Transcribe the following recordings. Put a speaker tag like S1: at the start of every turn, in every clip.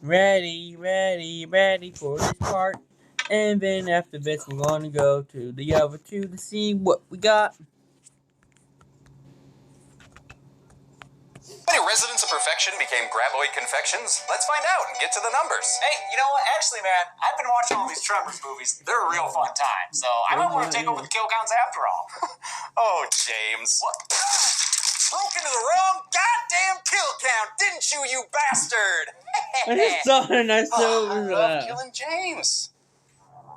S1: Ready for this part. And then after this, we're going to go to the other two to see what we got.
S2: How many residents of perfection became graboid confections? Let's find out and get to the numbers.
S3: Hey, you know what? Actually, man, I've been watching all these Tremors movies. They're a real fun time, so I might want to take over the kill counts after all.
S2: Oh, James.
S3: What?
S2: Broke into the wrong goddamn kill count, didn't you, you bastard?
S1: I just saw it and I
S2: I
S1: saw
S2: love killing James.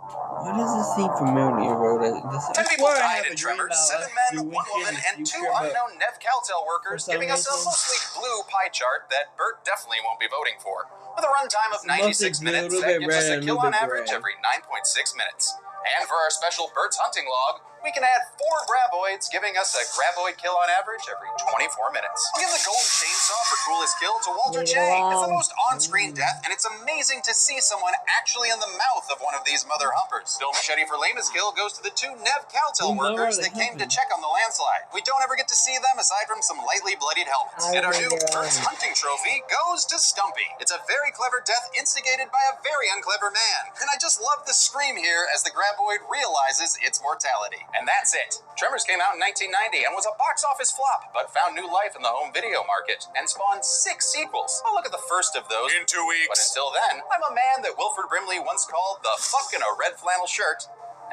S1: Why does this seem familiar, Rhoda?
S2: 10 people died in Tremors, 7 men, 1 woman, and 2 unknown Nev Caltel workers, giving us a mostly blue pie chart that Bert definitely won't be voting for. With a runtime of 96 minutes, that gives us a kill on average every 9.6 minutes. And for our special Bert's hunting log, we can add 4 graboids, giving us a graboid kill on average every 24 minutes. We'll give the golden chainsaw for coolest kill to Walter Chang. It's the most on-screen death, and it's amazing to see someone actually in the mouth of one of these mother humpers. Bill Machete for lamest kill goes to the 2 Nev Caltel workers that came to check on the landslide. We don't ever get to see them aside from some lightly bloodied helmets. And our new Bert's hunting trophy goes to Stumpy. It's a very clever death instigated by a very unclever man. And I just love the scream here as the graboid realizes its mortality. And that's it. Tremors came out in 1990 and was a box office flop, but found new life in the home video market and spawned 6 sequels. I'll look at the first of those
S4: in 2 weeks.
S2: But until then, I'm a man that Wilford Brimley once called the fuck in a red flannel shirt.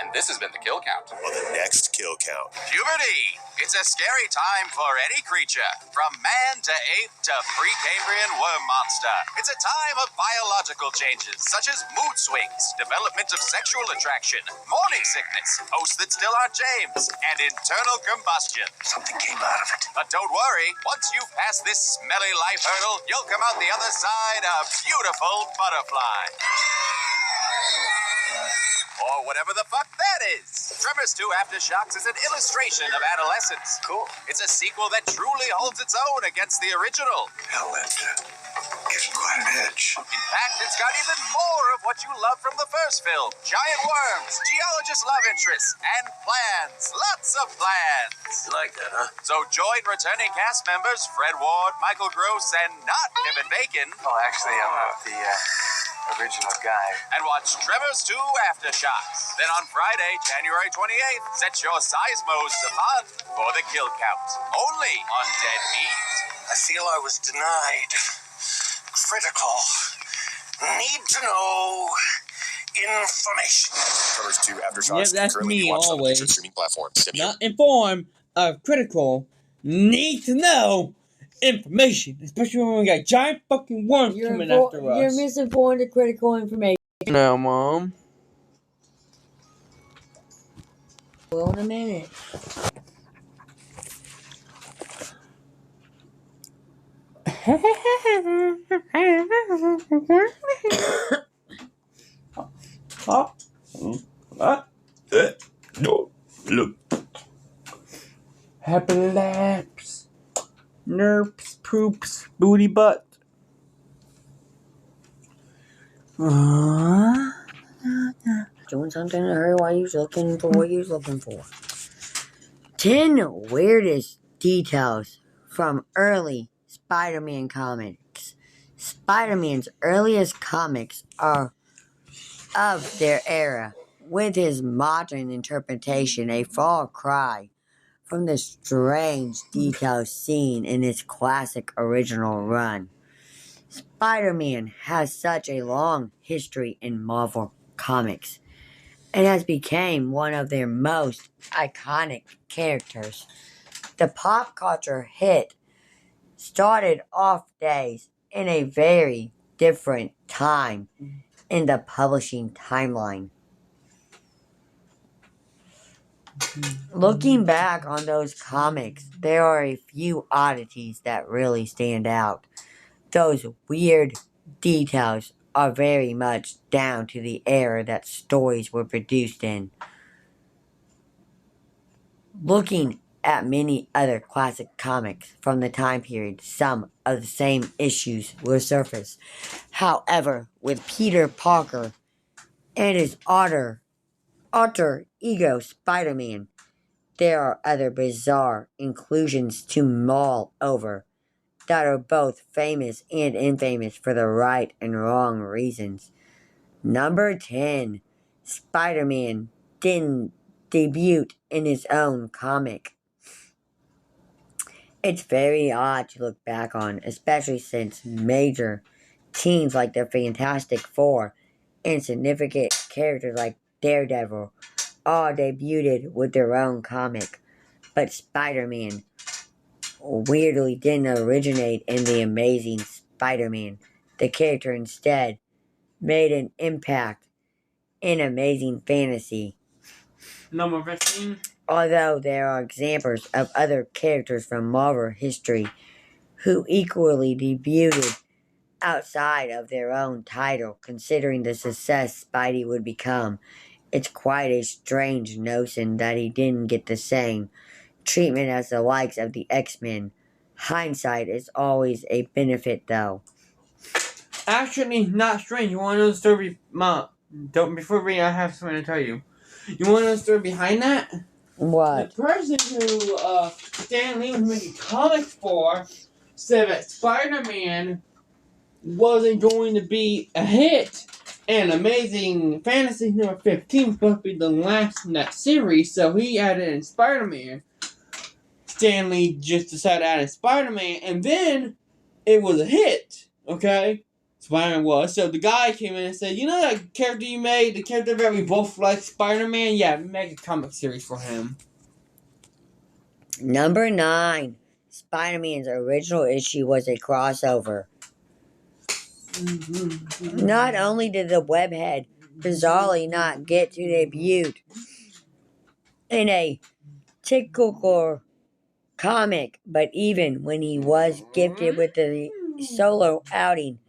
S2: And this has been the kill count.
S4: On the next kill count.
S2: Puberty. It's a scary time for any creature, from man to ape to Precambrian worm monster. It's a time of biological changes, such as mood swings, development of sexual attraction, morning sickness, hosts that still aren't James, and internal combustion.
S4: Something came out of it.
S2: But don't worry, once you pass this smelly life hurdle, you'll come out the other side a beautiful butterfly. Or whatever the fuck that is. Tremors 2 Aftershocks is an illustration of adolescence.
S4: Cool.
S2: It's a sequel that truly holds its own against the original.
S4: Hell, that gives quite an edge.
S2: In fact, it's got even more of what you love from the first film. Giant worms, geologist love interests, and plans. Lots of plans.
S4: You like that, huh?
S2: So join returning cast members Fred Ward, Michael Gross, and not Kevin Bacon.
S4: Oh, actually, I'm not the original guy.
S2: And watch Tremors 2 Aftershocks. Then on Friday, January 28th, set your seismos to fun for the kill count. Only on Dead Meat.
S4: I feel I was denied. Critical. Need to know information. Tremors 2 Aftershocks.
S1: Yep, that's
S4: currently
S1: me
S4: watched on the
S1: always.
S4: major streaming platforms.
S1: Not informed of critical, need to know information, especially when we got giant fucking worms coming after us.
S5: You're misinformed of critical information.
S1: No, Mom.
S5: Well, in a minute.
S1: Happy laps. Nerps, poops, booty butt.
S5: Doing something in a hurry while you're looking for what you're looking for. 10 weirdest details from early Spider-Man comics. Spider-Man's earliest comics are of their era, with his modern interpretation a far cry from the strange details seen in his classic original run. Spider-Man has such a long history in Marvel Comics and has become one of their most iconic characters. The pop culture hit started off days in a very different time in the publishing timeline. Looking back on those comics, there are a few oddities that really stand out. Those weird details are very much down to the era that stories were produced in. Looking at many other classic comics from the time period, some of the same issues will surface. However, with Peter Parker and his alter ego Spider-Man, there are other bizarre inclusions to mull over. that are both famous and infamous for the right and wrong reasons. Number 10. Spider-Man didn't debut in his own comic. It's very odd to look back on, especially since major teams like the Fantastic Four and significant characters like Daredevil all debuted with their own comic. But Spider-Man weirdly didn't originate in The Amazing Spider-Man. The character instead made an impact in Amazing Fantasy.
S1: Number 15.
S5: Although there are examples of other characters from Marvel history who equally debuted outside of their own title, considering the success Spidey would become, it's quite a strange notion that he didn't get the same treatment as the likes of the X-Men. Hindsight is always a benefit, though.
S1: Actually, not strange. You want to know the story? Before we, I have something to tell you. You want to know the story behind that?
S5: What?
S1: The person who Stan Lee was making comics for said that Spider-Man wasn't going to be a hit, and Amazing Fantasy number 15 was supposed to be the last in that series, so he added in Spider-Man. Stan Lee just decided to add in Spider-Man, and then it was a hit, okay? Spider-Man was. So the guy came in and said, you know that character you made, the character that we both like, Spider-Man? Yeah, make a comic series for him.
S5: Number 9. Spider-Man's original issue was a crossover. Not only did the webhead bizarrely not get to debut in a typical comic, but even when he was gifted with the solo outing,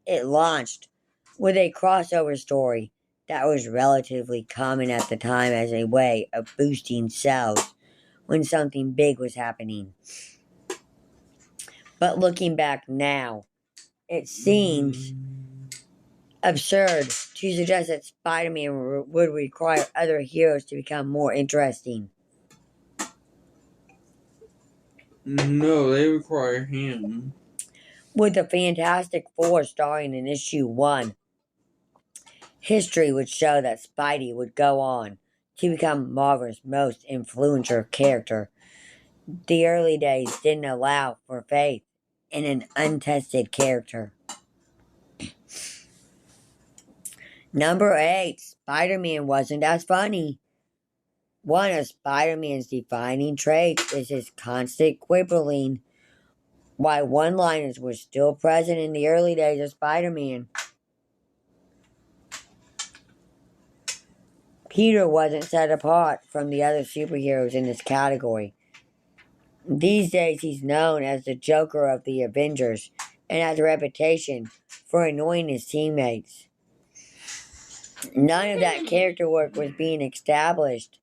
S5: it launched with a crossover story that was relatively common at the time as a way of boosting sales when something big was happening. But looking back now, it seems absurd to suggest that Spider-Man would require other heroes to become more interesting.
S1: No, they require him.
S5: With the Fantastic Four starring in issue 1, history would show that Spidey would go on to become Marvel's most influential character. The early days didn't allow for faith in an untested character. Number 8, Spider-Man wasn't as funny. One of Spider-Man's defining traits is his constant quibbling. While one-liners were still present in the early days of Spider-Man, Peter wasn't set apart from the other superheroes in this category. These days he's known as the Joker of the Avengers and has a reputation for annoying his teammates. None of that character work was being established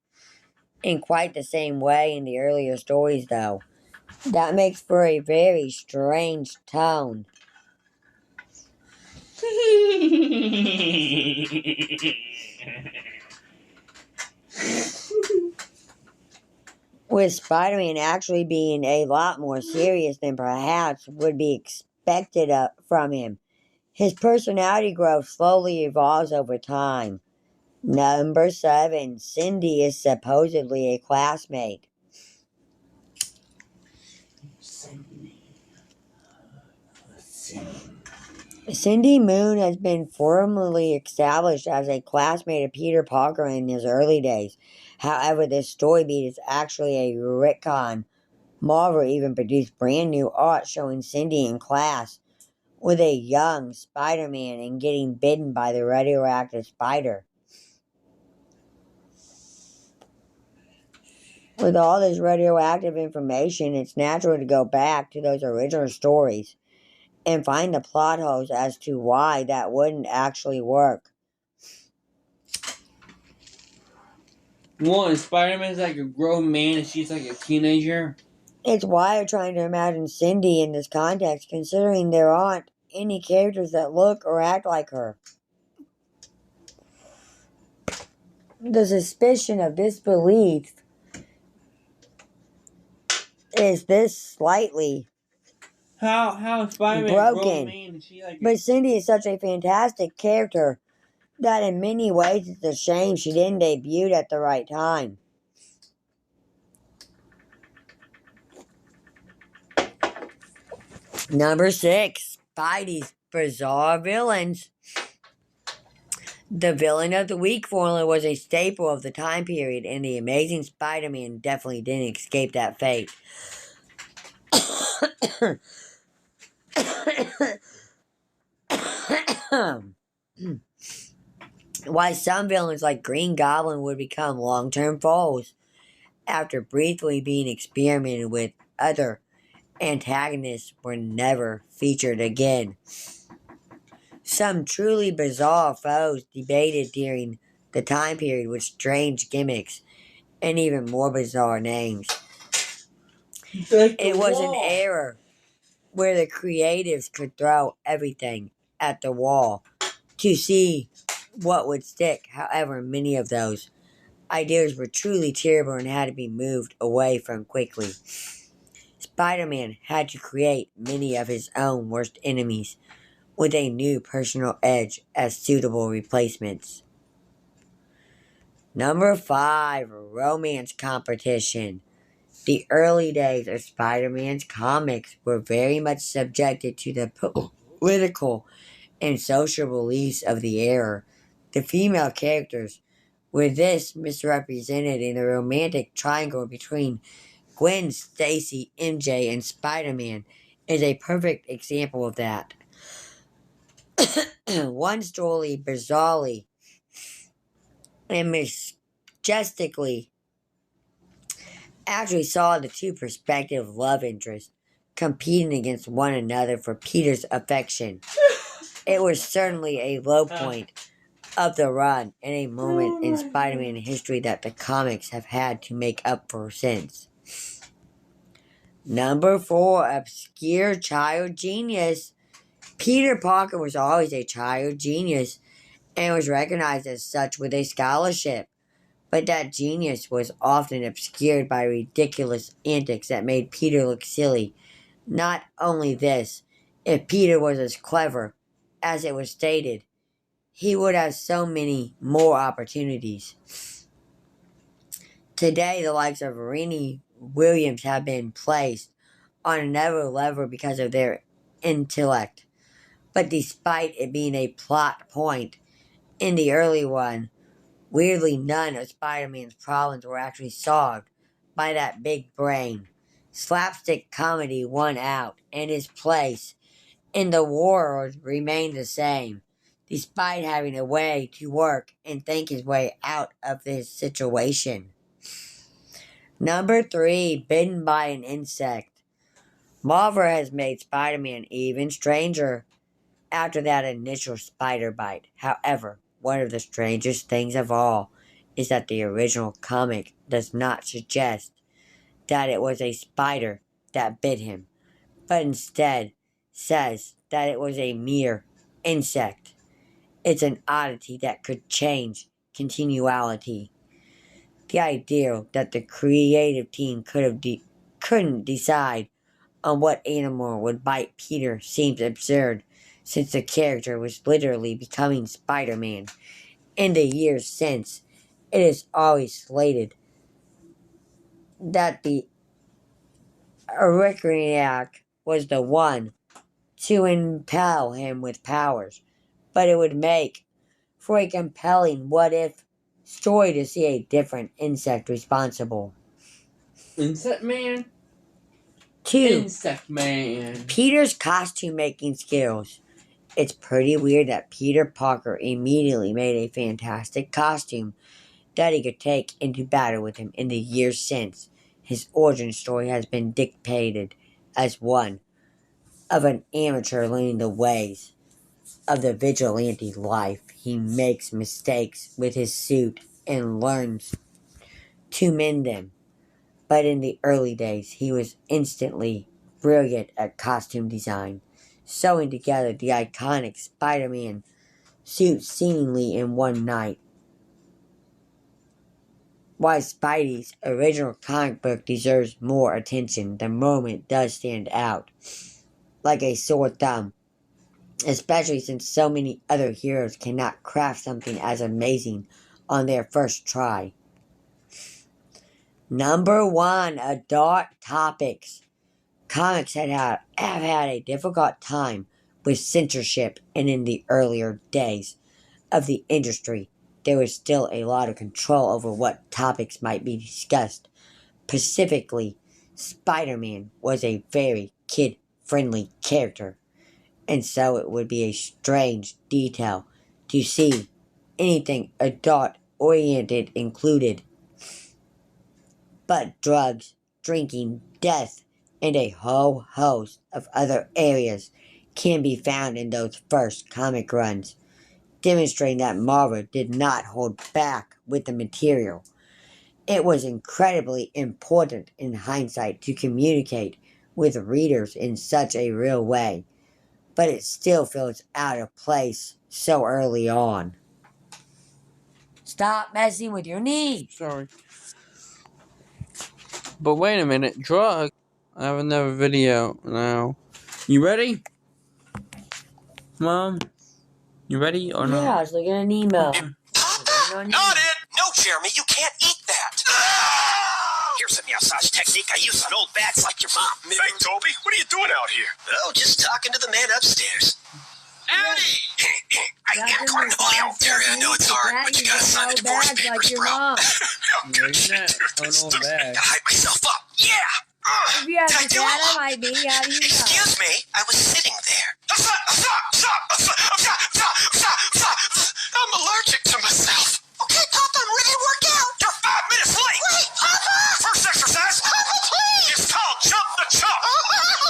S5: in quite the same way in the earlier stories, though. That makes for a very strange tone. With Spider-Man actually being a lot more serious than perhaps would be expected from him. His personality growth slowly evolves over time. Number 7, Cindy is supposedly a classmate. Cindy Moon has been formally established as a classmate of Peter Parker in his early days. However, this story beat is actually a retcon. Marvel even produced brand new art showing Cindy in class with a young Spider-Man and getting bitten by the radioactive spider. With all this radioactive information, it's natural to go back to those original stories and find the plot holes as to why that wouldn't actually work.
S1: One, Spider-Man's like a grown man and she's like a teenager.
S5: It's wild trying to imagine Cindy in this context, considering there aren't any characters that look or act like her. The suspicion of disbelief is this slightly
S1: how Spider-Man
S5: broken.
S1: Man and she like.
S5: But Cindy is such a fantastic character that in many ways it's a shame she didn't debut at the right time. Number 6, Spidey's bizarre villains. The villain of the week formula was a staple of the time period, and the Amazing Spider-Man definitely didn't escape that fate. Why some villains like Green Goblin would become long-term foes after briefly being experimented with, other antagonists were never featured again. Some truly bizarre foes debated during the time period with strange gimmicks and even more bizarre names. It was an era where the creatives could throw everything at the wall to see what would stick. However, many of those ideas were truly terrible and had to be moved away from quickly. Spider-Man had to create many of his own worst enemies with a new personal edge as suitable replacements. Number 5, romance competition. The early days of Spider-Man's comics were very much subjected to the political and social beliefs of the era. The female characters were thus misrepresented in the romantic triangle between Gwen Stacy, MJ, and Spider-Man is a perfect example of that. One story bizarrely and majestically actually saw the two prospective love interests competing against one another for Peter's affection. It was certainly a low point of the run and a moment in Spider-Man history that the comics have had to make up for since. Number 4, obscure child genius. Peter Parker was always a child genius and was recognized as such with a scholarship. But that genius was often obscured by ridiculous antics that made Peter look silly. Not only this, if Peter was as clever as it was stated, he would have so many more opportunities. Today, the likes of Serena Williams have been placed on another level because of their intellect. But despite it being a plot point in the early one, weirdly none of Spider-Man's problems were actually solved by that big brain. Slapstick comedy won out, and his place in the world remained the same, despite having a way to work and think his way out of this situation. Number 3, bitten by an insect. Marvel has made Spider-Man even stranger after that initial spider bite. However, one of the strangest things of all is that the original comic does not suggest that it was a spider that bit him, but instead says that it was a mere insect. It's an oddity that could change continuality. The idea that the creative team couldn't decide on what animal would bite Peter seems absurd, since the character was literally becoming Spider-Man. In the years since, it is always slated that the Arachniac was the one to impel him with powers, but it would make for a compelling what-if story to see a different insect responsible.
S1: Insect Man?
S5: 2.
S1: Insect Man.
S5: Peter's costume-making skills. It's pretty weird that Peter Parker immediately made a fantastic costume that he could take into battle with him in the years since. His origin story has been dictated as one of an amateur learning the ways of the vigilante life. He makes mistakes with his suit and learns to mend them. But in the early days, he was instantly brilliant at costume design, sewing together the iconic Spider-Man suit seemingly in one night. Why Spidey's original comic book deserves more attention, the moment does stand out. like a sore thumb, especially since so many other heroes cannot craft something as amazing on their first try. Number 1, adult topics. Comics have had a difficult time with censorship, and in the earlier days of the industry, there was still a lot of control over what topics might be discussed. Specifically, Spider-Man was a very kid-friendly character, and so it would be a strange detail to see anything adult-oriented included. But drugs, drinking, death, and a whole host of other areas can be found in those first comic runs, demonstrating that Marvel did not hold back with the material. It was incredibly important in hindsight to communicate with readers in such a real way, but it still feels out of place so early on. Stop messing with your knee!
S1: Sorry. But wait a minute, drug. I have another video now. You ready? Mom? You ready or not?
S5: Yeah, I was looking at an email.
S3: Papa! Not it! No, Jeremy, you can't eat that! Here's a massage technique I use on old bats like your mom.
S6: Hey, Toby, what are you doing out here?
S3: Oh, just talking to the man upstairs. Howdy! I am Cornholio. Terry, I know it's hard, but you gotta sign the divorce papers, bro.
S1: No, you're not an old bag.
S3: Gotta hype myself up. Yeah!
S5: If you have a cat, I might be. How do you know?
S3: Excuse me, I was sitting there. I'm allergic to myself. Okay, Papa, I'm ready to work out. You're 5 minutes late. Wait, Papa! First exercise. Papa, please! It's called jump the chump.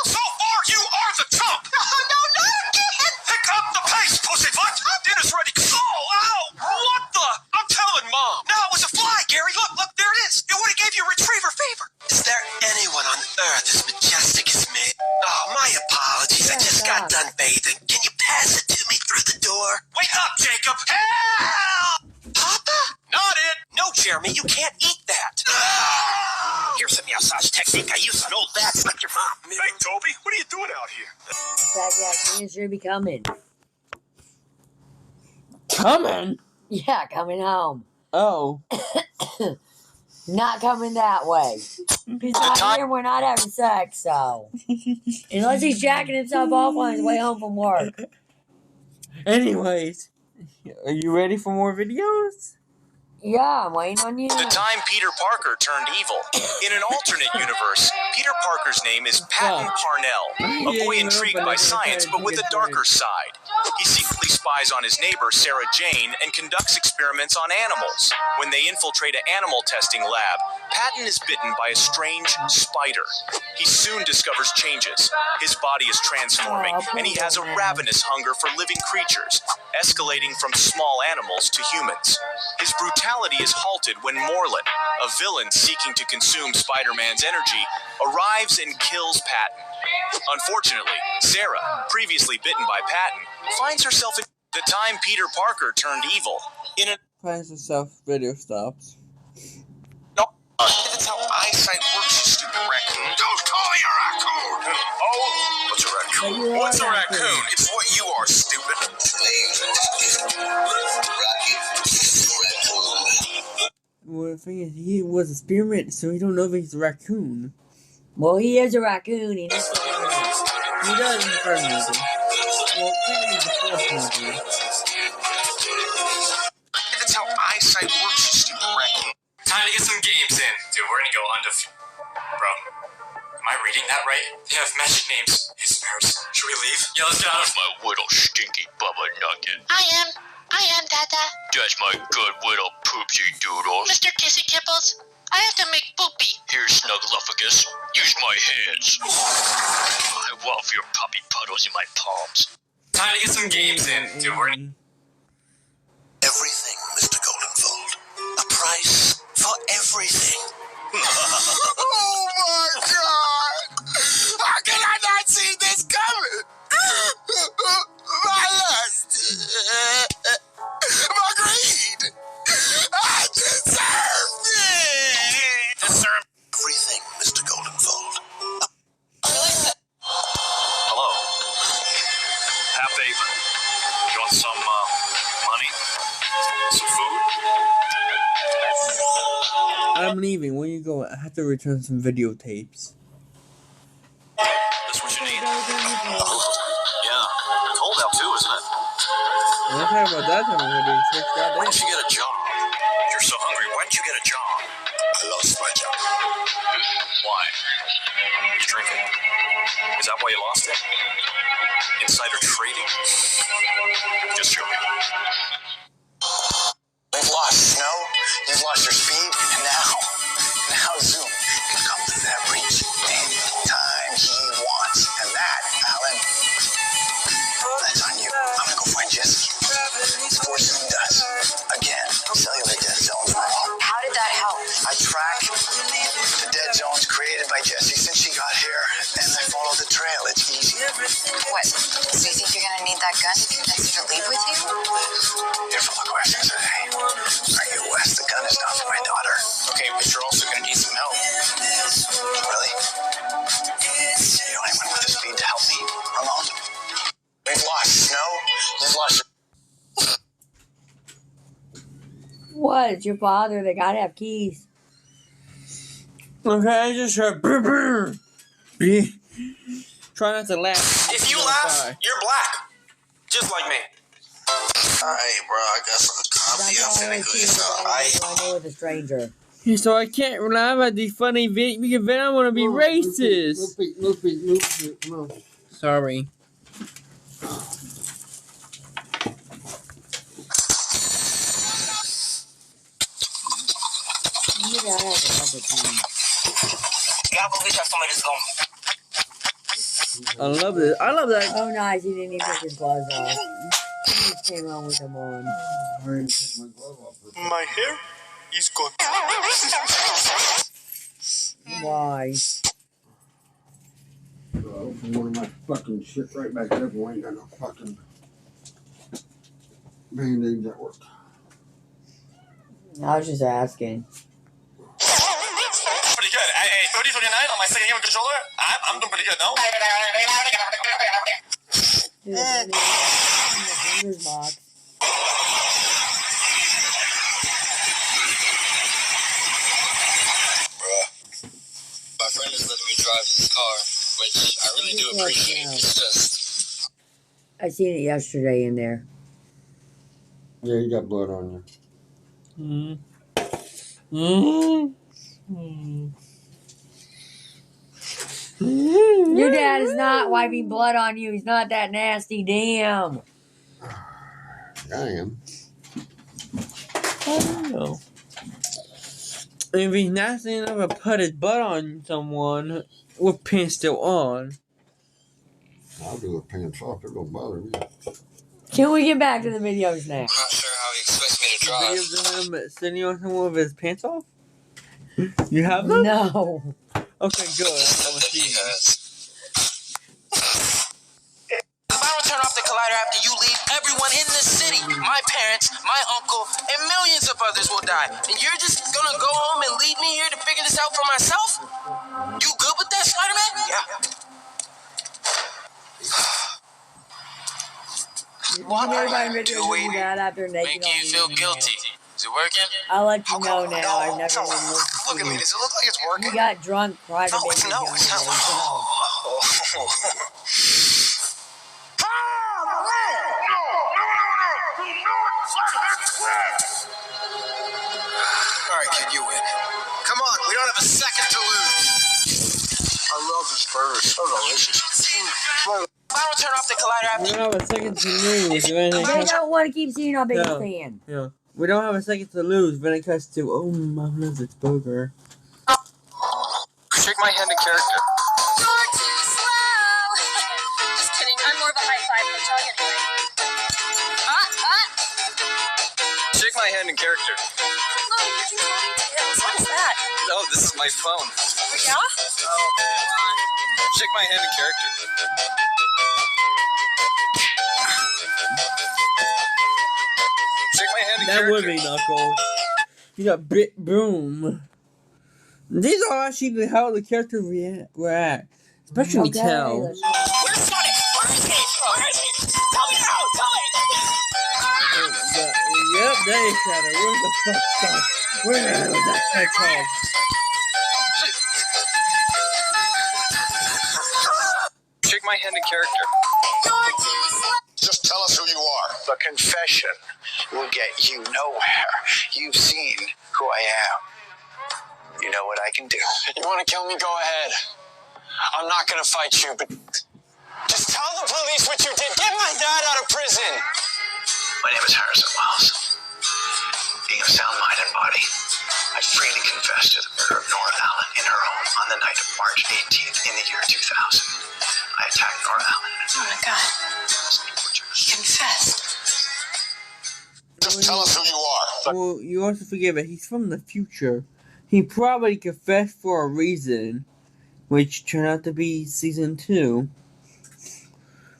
S3: So far, you are the chump. No, again. Pick up the pace, pussyfoot. Dinner's ready. Oh, ow! What the? I'm telling Mom. No, it was a fly, Gary. Look, there it is. It would have gave you retriever fever. Is there anyone on earth as majestic as me? Oh, my apologies. I just got done bathing. Can you pass it to me through the door? Wake up, Jacob. Help! Papa? Not it. No, Jeremy, you can't eat that. Here's a massage technique I use on old bats like your mom.
S6: Hey, Toby, what are you doing out here?
S5: That should be coming.
S1: Coming?
S5: Yeah, coming home.
S1: Oh.
S5: Not coming that way. He's not here, we're not having sex, so. Unless he's jacking himself off on his way home from work.
S1: Anyways, are you ready for more videos?
S5: Yeah, I'm waiting on you.
S2: The time Peter Parker turned evil. In an alternate universe, Peter Parker's name is Patton Parnell, a boy intrigued by science but with a darker side. He secretly spies on his neighbor Sarah Jane and conducts experiments on animals. When they infiltrate an animal testing lab, Patton is bitten by a strange spider. He soon discovers changes. His body is transforming, and he has a ravenous hunger for living creatures, escalating from small animals to humans. His brutality is halted when Morlun, a villain seeking to consume Spider-Man's energy, arrives and kills Patton. Unfortunately, Sarah, previously bitten by Patton, finds herself in the time Peter Parker turned evil.
S1: Finds herself, video stops.
S2: That's how eyesight works, you stupid raccoon. Don't call me a raccoon! Oh, what's a raccoon?
S6: What's a raccoon? It's what you are, stupid.
S1: Well, the thing is, he was a spearmint, so we don't know if he's a raccoon.
S5: Well, he is a raccoon. He needs to learn it.
S1: He does in the first movie. Well, technically the fourth movie.
S2: That's how eyesight works, you stupid raccoon.
S3: Time to get some games in. Dude, we're gonna go Bro, am I reading that right? They have magic names. Hey, Sparrows, should we leave? Yeah, let's get out of
S7: My little stinky Bubba Nugget.
S8: I am, Dada.
S7: That's my good little poopsy doodles.
S8: Mr. Kissy Kipples, I have to make poopy.
S7: Here, Snuggluffus. Use my hands. I love your puppy puddles in my palms.
S3: Time to get some games in. Dude, we're gonna...
S2: Everything, Mr. Goldenfold. A price for everything. Oh my God! How can I not see this coming? My lust, my greed. I deserve it. Everything, Mr. Goldenfold. Hello.
S1: leaving. When you go, I have to return some videotapes.
S6: That's what you need. Yeah. Cold out too, isn't it?
S1: I'm not talking about that time of video.
S6: Why don't you get a job? You're so hungry. Why don't you get a job? I lost my job. Why? You drinking? Is that why you lost it? Insider trading? Just joking.
S3: We've lost snow, you've lost your speed, and now Zoom can come to that reach anytime he wants. And that, Alan, that's on you. I'm gonna go find Jesse. Before Zoom does. Again, cellular dead zones wrong.
S9: How did that help?
S3: I track the dead zones created by Jesse since she got here, and I follow the trail. It's easy.
S9: What? So you think you're gonna need that gun to convince her to leave with you?
S3: You're full of questions today. Are you West? The gun is not for my daughter.
S6: Okay, but you're also gonna need some help.
S3: Really? You don't anyone with the speed to help me, Ramon? We've lost snow. You've lost.
S5: What? It's your father. They gotta have keys.
S1: Okay, I just heard. Brr, brr. Try not to laugh.
S6: If you laugh, you're black. Just like me.
S3: Alright, bro. I got some coffee. I'm finna go get some ice.
S5: I know with a stranger.
S1: So I can't laugh at these funny videos because then I want to be racist.
S10: Move.
S1: Sorry.
S5: You gotta have another team.
S9: Y'all go get somebody's going.
S1: I love it. I love that.
S5: Oh, nice. He didn't even take his gloves off. He just came on with them on.
S6: My hair is good.
S5: Why?
S10: I'll open one of my fucking shit right back there. I ain't got no fucking band-aids at work.
S5: I was just asking.
S6: Pretty good. Hey, 30-29 on my second game of controller. I'm doing pretty good, no?
S5: Dude, in the Blues box.
S7: My friend is letting me drive his car, which I really do appreciate. It's just...
S5: I seen it yesterday in there.
S10: Yeah, you got blood on you.
S5: Your dad is not wiping blood on you. He's not that nasty. Damn.
S10: I am.
S1: I don't know. If he's nasty enough to put his butt on someone with pants still on.
S10: I'll do the pants off. It don't bother me.
S5: Can we get back to the videos now?
S7: I'm not sure how he expects me to drive.
S1: Videos of him sitting on someone with his pants off? You have them?
S5: No.
S1: Okay, good. I want to see
S7: He
S1: them.
S7: has.
S9: If I don't turn off the collider after you leave, everyone in this city, my parents, my uncle, and millions of others will die. And you're just gonna go home and leave me here to figure this out for myself? You good with that, Spider-Man? Yeah.
S5: What are you
S9: doing?
S5: After
S9: Make you feel guilty. Is it working?
S5: I'll let you know now. I've never been
S3: Look at me. Does it look like it's working?
S5: You got drunk, cried a
S3: No,
S5: baby.
S3: it's not. Alright, kid, you win. Come on, we don't have a second to lose. I love this burger. It's so delicious.
S9: If I don't turn off the collider
S1: We
S9: after
S1: don't have a second to lose.
S5: They don't want to keep seeing how big
S1: No.
S5: a fan.
S1: Yeah. We don't have a second to lose when it cuts to, oh, mom loves its burger.
S3: Shake my hand in character.
S8: You're too slow. Just kidding. I'm more of a high five hedgehog anyway.
S3: Shake my hand in character.
S8: No, you're too slow. What is that?
S3: Oh, this is my phone.
S8: Yeah?
S3: Shake my hand in character. Shake my hand in
S1: That
S3: character.
S1: would be Knuckles. You got Bit Boom. These are actually how the characters react. Especially Tell.
S9: Where's Sonic? Where is he? Where is he? Tell me now! Tell me!
S1: Yep, Hey, Shadow, where the fuck stuff? Where the hell is that hedgehog?
S2: Shake my hand in character.
S3: Just tell us who you are. The confession will get you nowhere. You've seen who I am. You know what I can do. You want to kill me? Go ahead. I'm not going to fight you, but just tell the police what you did. Get my dad out of prison.
S6: My name is Harrison Wells. Being of sound mind and body, I freely confess to the murder of Nora Allen in her home on the night of March 18th in the year 2000. I attacked Nora Allen.
S8: Oh my God. Confess.
S3: Just tell us who you are.
S1: Well, you also forgive it. He's from the future. He probably confessed for a reason, which turned out to be season 2,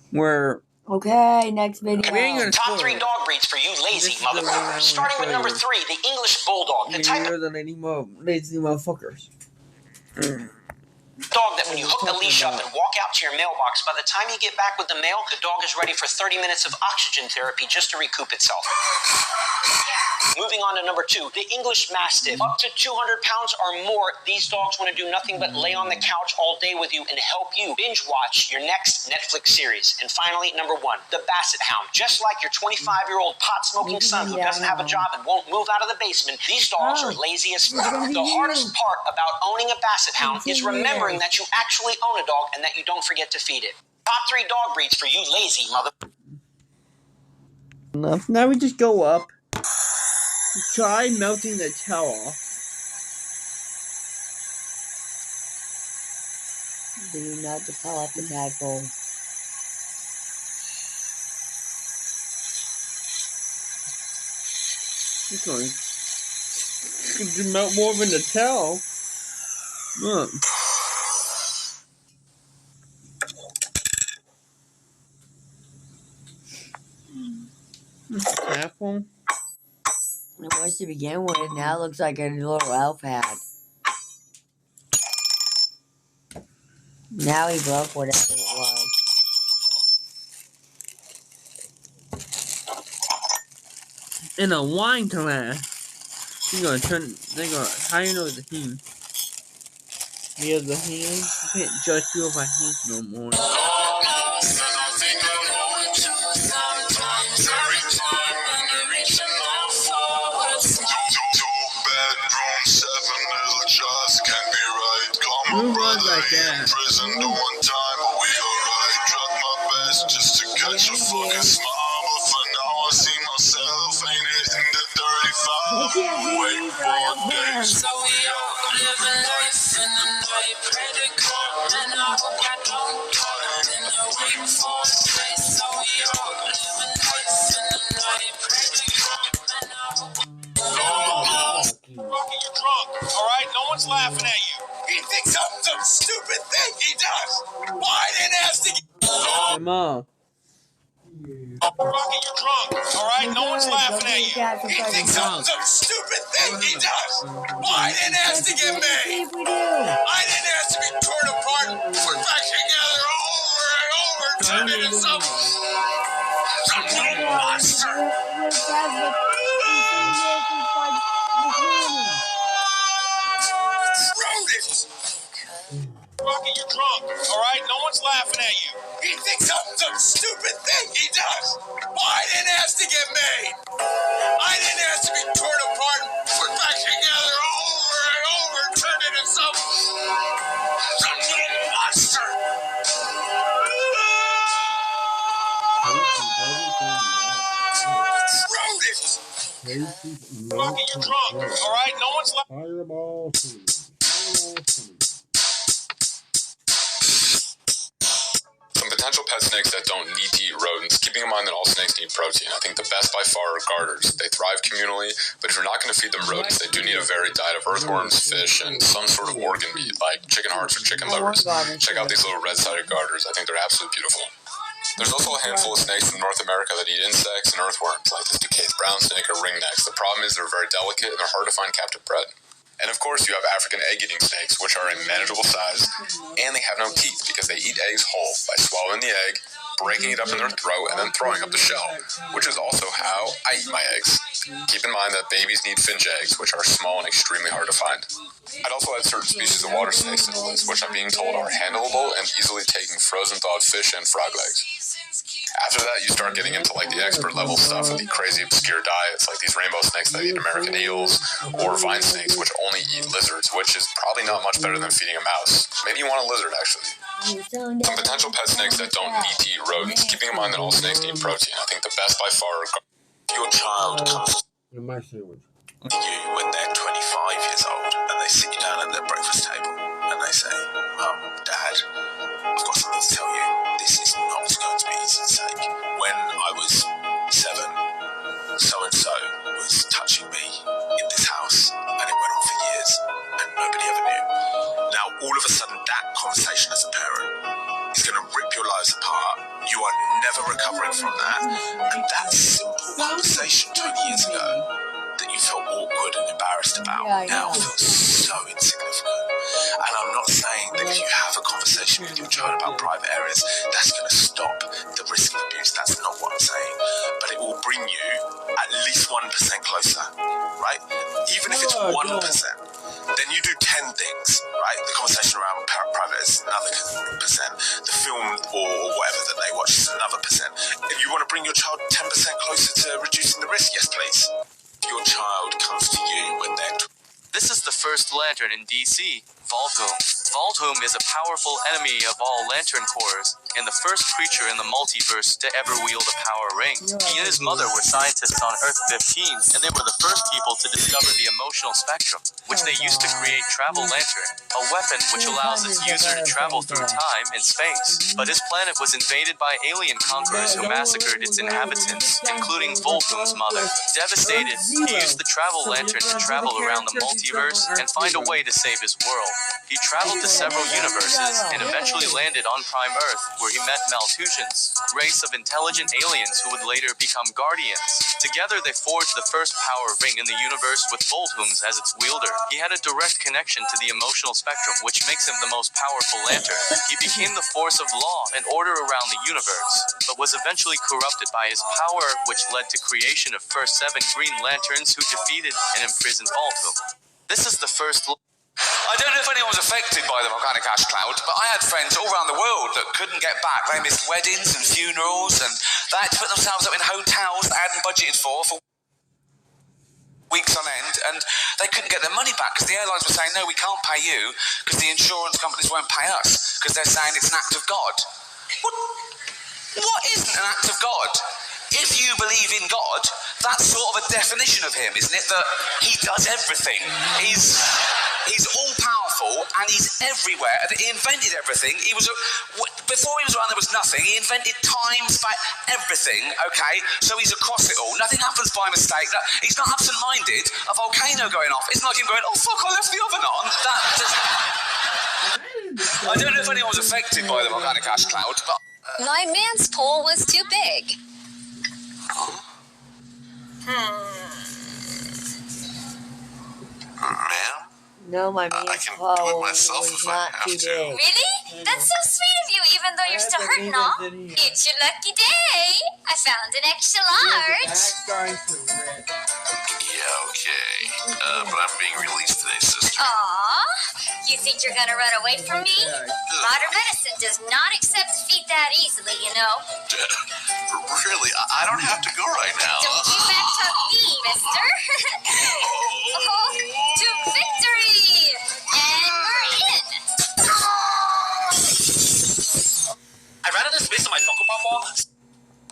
S1: where.
S5: Okay, next video.
S9: Top 3 dog breeds for you lazy motherfuckers. Starting with number 3, the English Bulldog. The type of
S1: lazy motherfuckers.
S9: dog that when you hook the leash up and walk out to your mailbox, by the time you get back with the mail, the dog is ready for 30 minutes of oxygen therapy just to recoup itself. Moving on to number 2, the English Mastiff. Up to 200 pounds or more, these dogs want to do nothing but lay on the couch all day with you and help you binge watch your next Netflix series. And finally, number 1, the Basset Hound. Just like your 25-year-old pot-smoking son who doesn't have a job and won't move out of the basement, these dogs are lazy as fuck. The hardest part about owning a Basset Hound is remembering that you actually own a dog and that you don't forget to feed it. Top 3 dog breeds for you lazy mother...
S1: Now we just go up. Try melting the tail off.
S5: Do you not to pull up the tadpole?
S1: It's going to melt more than the tail. Look. Apple.
S5: It was to begin with. Now it looks like a little elf hat. Now he broke whatever it was.
S1: In a wine glass. You're gonna turn. They're gonna. How do you know the him? You have the hand. You can't judge people by hands no more. Who runs like that?
S3: Prison the one time, but we alright. Tried my best just to catch a fucking smile, but for now I see myself, ain't it, in the 35. Wait for days.
S8: So we all live a life in the night, pray to God, and I hope I don't die in the wait for days. So we all live a life in the night, pray to God, and I hope
S3: Rocky, you're drunk, alright? No one's laughing at you. He thinks I'm some stupid thing he does. Why didn't ask to get...
S1: Hey, Mom.
S3: Rocky, you're drunk, alright? No one's laughing at you. He thinks I'm some stupid thing he does. Why didn't ask to get made? I didn't ask to be torn apart, put back together over and over, turned into some little monster. Rocky, you're drunk, alright? No one's laughing at you. He thinks I'm some stupid thing he does. Why didn't ask to get made? I didn't ask to be torn apart, put back together over and over, turned into some little monster. Rocky, you're drunk, alright? No one's laughing.
S10: Fireball.
S11: Potential pet snakes that don't need to eat rodents, keeping in mind that all snakes need protein. I think the best by far are garters. They thrive communally, but if you're not going to feed them rodents, they do need a varied diet of earthworms, fish, and some sort of organ meat, like chicken hearts or chicken livers. Check out these little red-sided garters. I think they're absolutely beautiful. There's also a handful of snakes from North America that eat insects and earthworms, like this Decay's brown snake or ringnecks. The problem is they're very delicate and they're hard to find captive bred. And of course, you have African egg-eating snakes, which are a manageable size, and they have no teeth because they eat eggs whole by swallowing the egg, breaking it up in their throat and then throwing up the shell, which is also how I eat my eggs. Keep in mind that babies need finch eggs, which are small and extremely hard to find. I'd also add certain species of water snakes to the list, which I'm being told are handleable and easily taking frozen thawed fish and frog legs. After that, you start getting into like the expert level stuff and the crazy obscure diets, like these rainbow snakes that eat American eels, or vine snakes which only eat lizards, which is probably not much better than feeding a mouse. Maybe you want a lizard, actually. Some potential pet snakes that don't need to eat rodents, keeping in mind that all snakes need protein. I think the best by far are...
S6: Your child comes
S10: My sandwich.
S6: to you when they're 25 years old and they sit you down at their breakfast table and they say, Mum, Dad, I've got something to tell you. This is not going to be easy to take. When I was 7, so-and-so was touching me in this house and it went on for years and nobody ever knew. Now, all of a sudden, that conversation as a parent is going to rip your lives apart. You are never recovering from that. And that simple conversation 20 years ago that you felt awkward and embarrassed about now feels so insignificant. And I'm not saying that if you have a conversation with your child about private areas, that's going to stop the risk of abuse. That's not what I'm saying. But it will bring you at least 1% closer, right? Even if it's 1%. Then you do 10 things, right? The conversation around private is another percent. The film or whatever that they watch is another percent. If you want to bring your child 10% closer to reducing the risk, yes, please. Your child comes to you when they're...
S12: This is the first lantern in DC, Volthoom. Volthoom is a powerful enemy of all lantern cores, and the first creature in the multiverse to ever wield a power ring. He and his mother were scientists on Earth-15, and they were the first people to discover the emotional spectrum, which they used to create Travel Lantern, a weapon which allows its user to travel through time and space. But his planet was invaded by alien conquerors who massacred its inhabitants, including Volthoom's mother. Devastated, he used the Travel Lantern to travel around the multiverse and find a way to save his world. He traveled to several universes and eventually landed on Prime Earth, where he met Maltusians, race of intelligent aliens who would later become Guardians. Together they forged the first power ring in the universe with Volthooms as its wielder. He had a direct connection to the emotional spectrum, which makes him the most powerful lantern. He became the force of law and order around the universe, but was eventually corrupted by his power, which led to creation of first 7 Green Lanterns who defeated and imprisoned Volthoom. This is the first...
S13: I don't know if anyone was affected by the volcanic ash cloud, but I had friends all around the world that couldn't get back. They missed weddings and funerals, and they had to put themselves up in hotels they hadn't budgeted for weeks on end, and they couldn't get their money back because the airlines were saying, no, we can't pay you because the insurance companies won't pay us because they're saying it's an act of God. What isn't an act of God? If you believe in God, that's sort of a definition of him, isn't it? That he does everything. He's all-powerful and he's everywhere. He invented everything. Before he was around, there was nothing. He invented time, space, everything, okay? So he's across it all. Nothing happens by mistake. He's not absent-minded. A volcano going off. It's not him going, oh, fuck, I left the oven on. I don't know if anyone was affected by the volcanic ash cloud, but...
S14: My man's pole was too big.
S6: Ma'am?
S5: No, my man's pole was not too big.
S14: Really? That's so sweet of you, even though you're still hurting all. It's your lucky day. I found an extra large.
S6: Yeah, okay. But I'm being released today, sister.
S14: Aww. You think you're gonna run away from me? Modern medicine does not accept defeat that easily, you know.
S6: Really? I don't have to go right now.
S14: Don't you backtalk me, mister. Oh, to victory! And we're in!
S3: I ran out of space on my Funko Pop wall.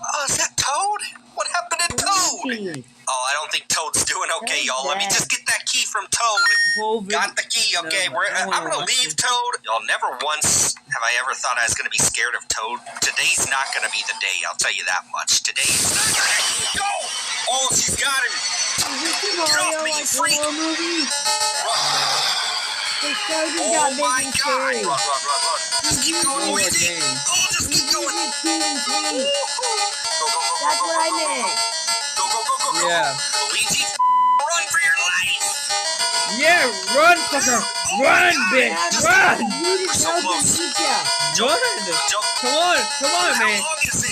S13: Oh, is that Toad? What happened to Toad?
S3: Oh, I don't think Toad's doing okay, y'all. Let me just get that key from Toad. Got the key, okay. I'm gonna leave Toad. Y'all, never once have I ever thought I was gonna be scared of Toad. Today's not gonna be the day, I'll tell you that much. Today's... Go! Oh, she's got him. Get off me, you freak! Oh my God! Run. Just keep going, Luigi. Oh, just keep going.
S5: That's what I meant.
S3: Go.
S1: Yeah.
S3: Luigi, run for your life.
S1: Yeah, run, fucker. Run, bitch! Run!
S5: We're so close.
S1: Run! Come on, man. This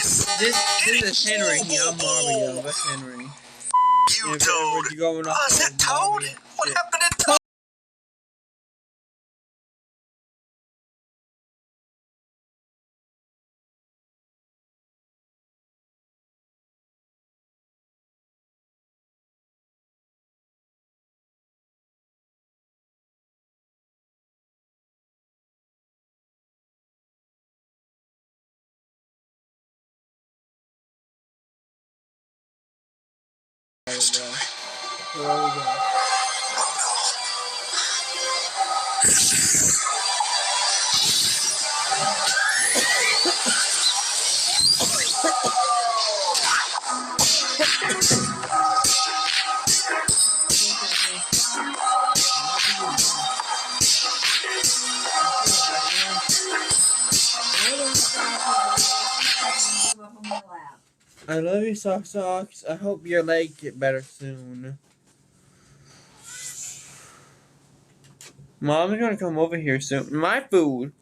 S1: is Henry. I'm Mario. That's Henry.
S3: You, Toad. Oh, is that Toad? What happened to Toad?
S1: I love you, Socks. I hope your leg get better soon. Mom's gonna come over here soon. My food.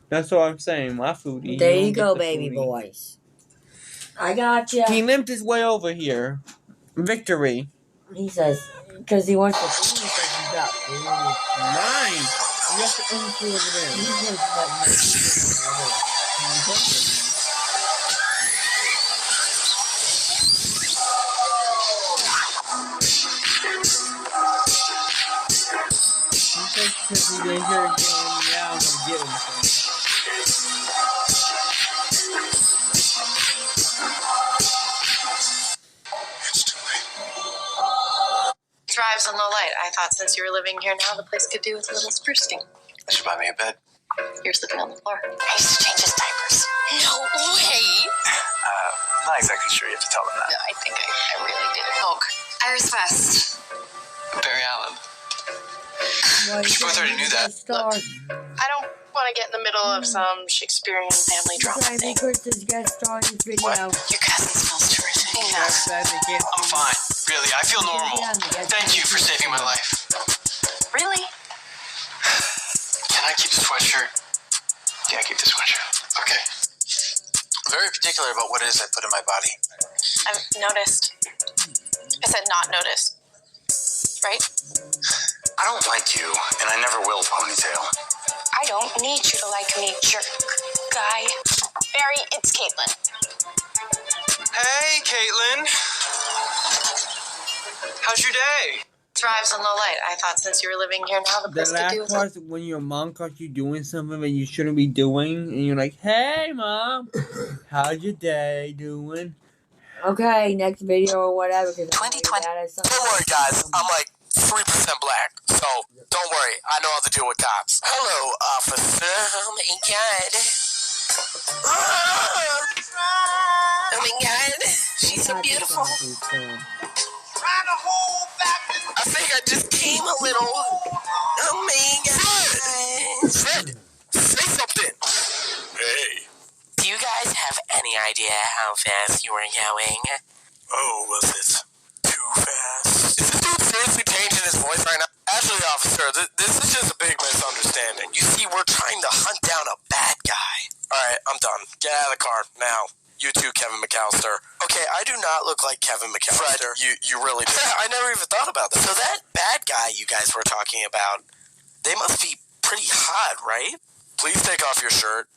S1: That's what I'm saying. My food.
S5: There you go, baby boys. I got you.
S1: He limped his way over here. Victory.
S5: He says, because he wants to food, he says he's got food.
S1: Mine. You have to own food over there. Because he didn't hear it going, yeah, I'm gonna get him.
S15: Thrives on low light. I thought since you were living here now, the place could do with a little sprucing.
S4: Should buy me a bed.
S15: You're sleeping on the floor. I used to change his diapers. No way!
S4: Not exactly sure you have to tell them that.
S15: No, I think I really did. Oak. Iris West.
S4: Barry Allen.
S5: But
S4: you both already knew that.
S15: Look, I don't want to get in the middle of some Shakespearean family drama thing.
S5: Chris's guest star in this video.
S15: Your cousin smells terrific.
S4: I'm fine. Really, I feel normal. Thank you for saving my life.
S15: Really?
S4: Can I keep the sweatshirt? Yeah, keep the sweatshirt. Okay. I'm very particular about what it is I put in my body.
S15: I've noticed. I said not noticed. Right?
S4: I don't like you, and I never will, Ponytail.
S15: I don't need you to like me, jerk guy. Barry, it's Caitlin.
S4: Hey, Caitlin. How's your day?
S15: Thrives on low light. I thought since you were living here now, the place
S1: The
S15: could do
S1: last
S15: with
S1: part is when your mom caught you doing something that you shouldn't be doing, and you're like, "Hey, mom, how's your day doing?"
S5: Okay, next video or whatever.
S3: 2020. Don't worry, guys. I'm like 3% black, so don't worry. I know how to deal with cops. Hello, officer. Oh my god. Oh my god. She's so beautiful. I think I just came a little. Oh my god. Fred, say something. Hey. Do you guys have any idea how fast you were going? Oh, was it too fast? Is this dude seriously changing his voice right now? Actually, officer, this is just a big misunderstanding. You see, we're trying to hunt down a bad guy. Alright, I'm done. Get out of the car, now. You too, Kevin McAllister. Okay, I do not look like Kevin McAllister. Fred, you really do. I never even thought about that. So that bad guy you guys were talking about, they must be pretty hot, right? Please take off your shirt.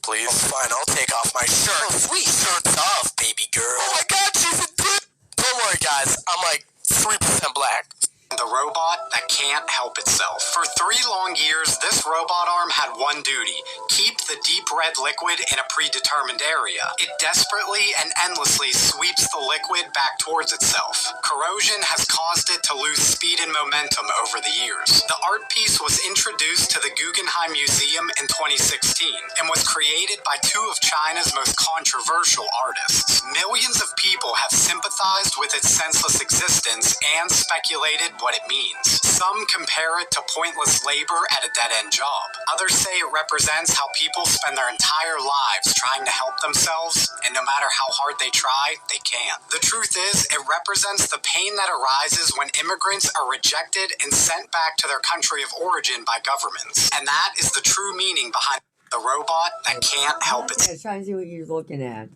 S3: Please. Oh, fine, I'll take off my shirt. Oh, sweet. Shirt's off, baby girl. Oh my god, she's a dude. Don't worry, guys. I'm like 3% black.
S2: The robot that can't help itself. For 3 long years, this robot arm had one duty: keep the deep red liquid in a predetermined area. It desperately and endlessly sweeps the liquid back towards itself. Corrosion has caused it to lose speed and momentum over the years. The art piece was introduced to the Guggenheim Museum in 2016 and was created by 2 of China's most controversial artists. Millions of people have sympathized
S16: sympathized with its senseless existence and speculated what it means. Some compare it to pointless labor at a dead-end job. Others say it represents how people spend their entire lives trying to help themselves, and no matter how hard they try, they can't. The truth is, it represents the pain that arises when immigrants are rejected and sent back to their country of origin by governments. And that is the true meaning behind the robot that can't help it.
S5: Yeah, trying to see what you're looking at.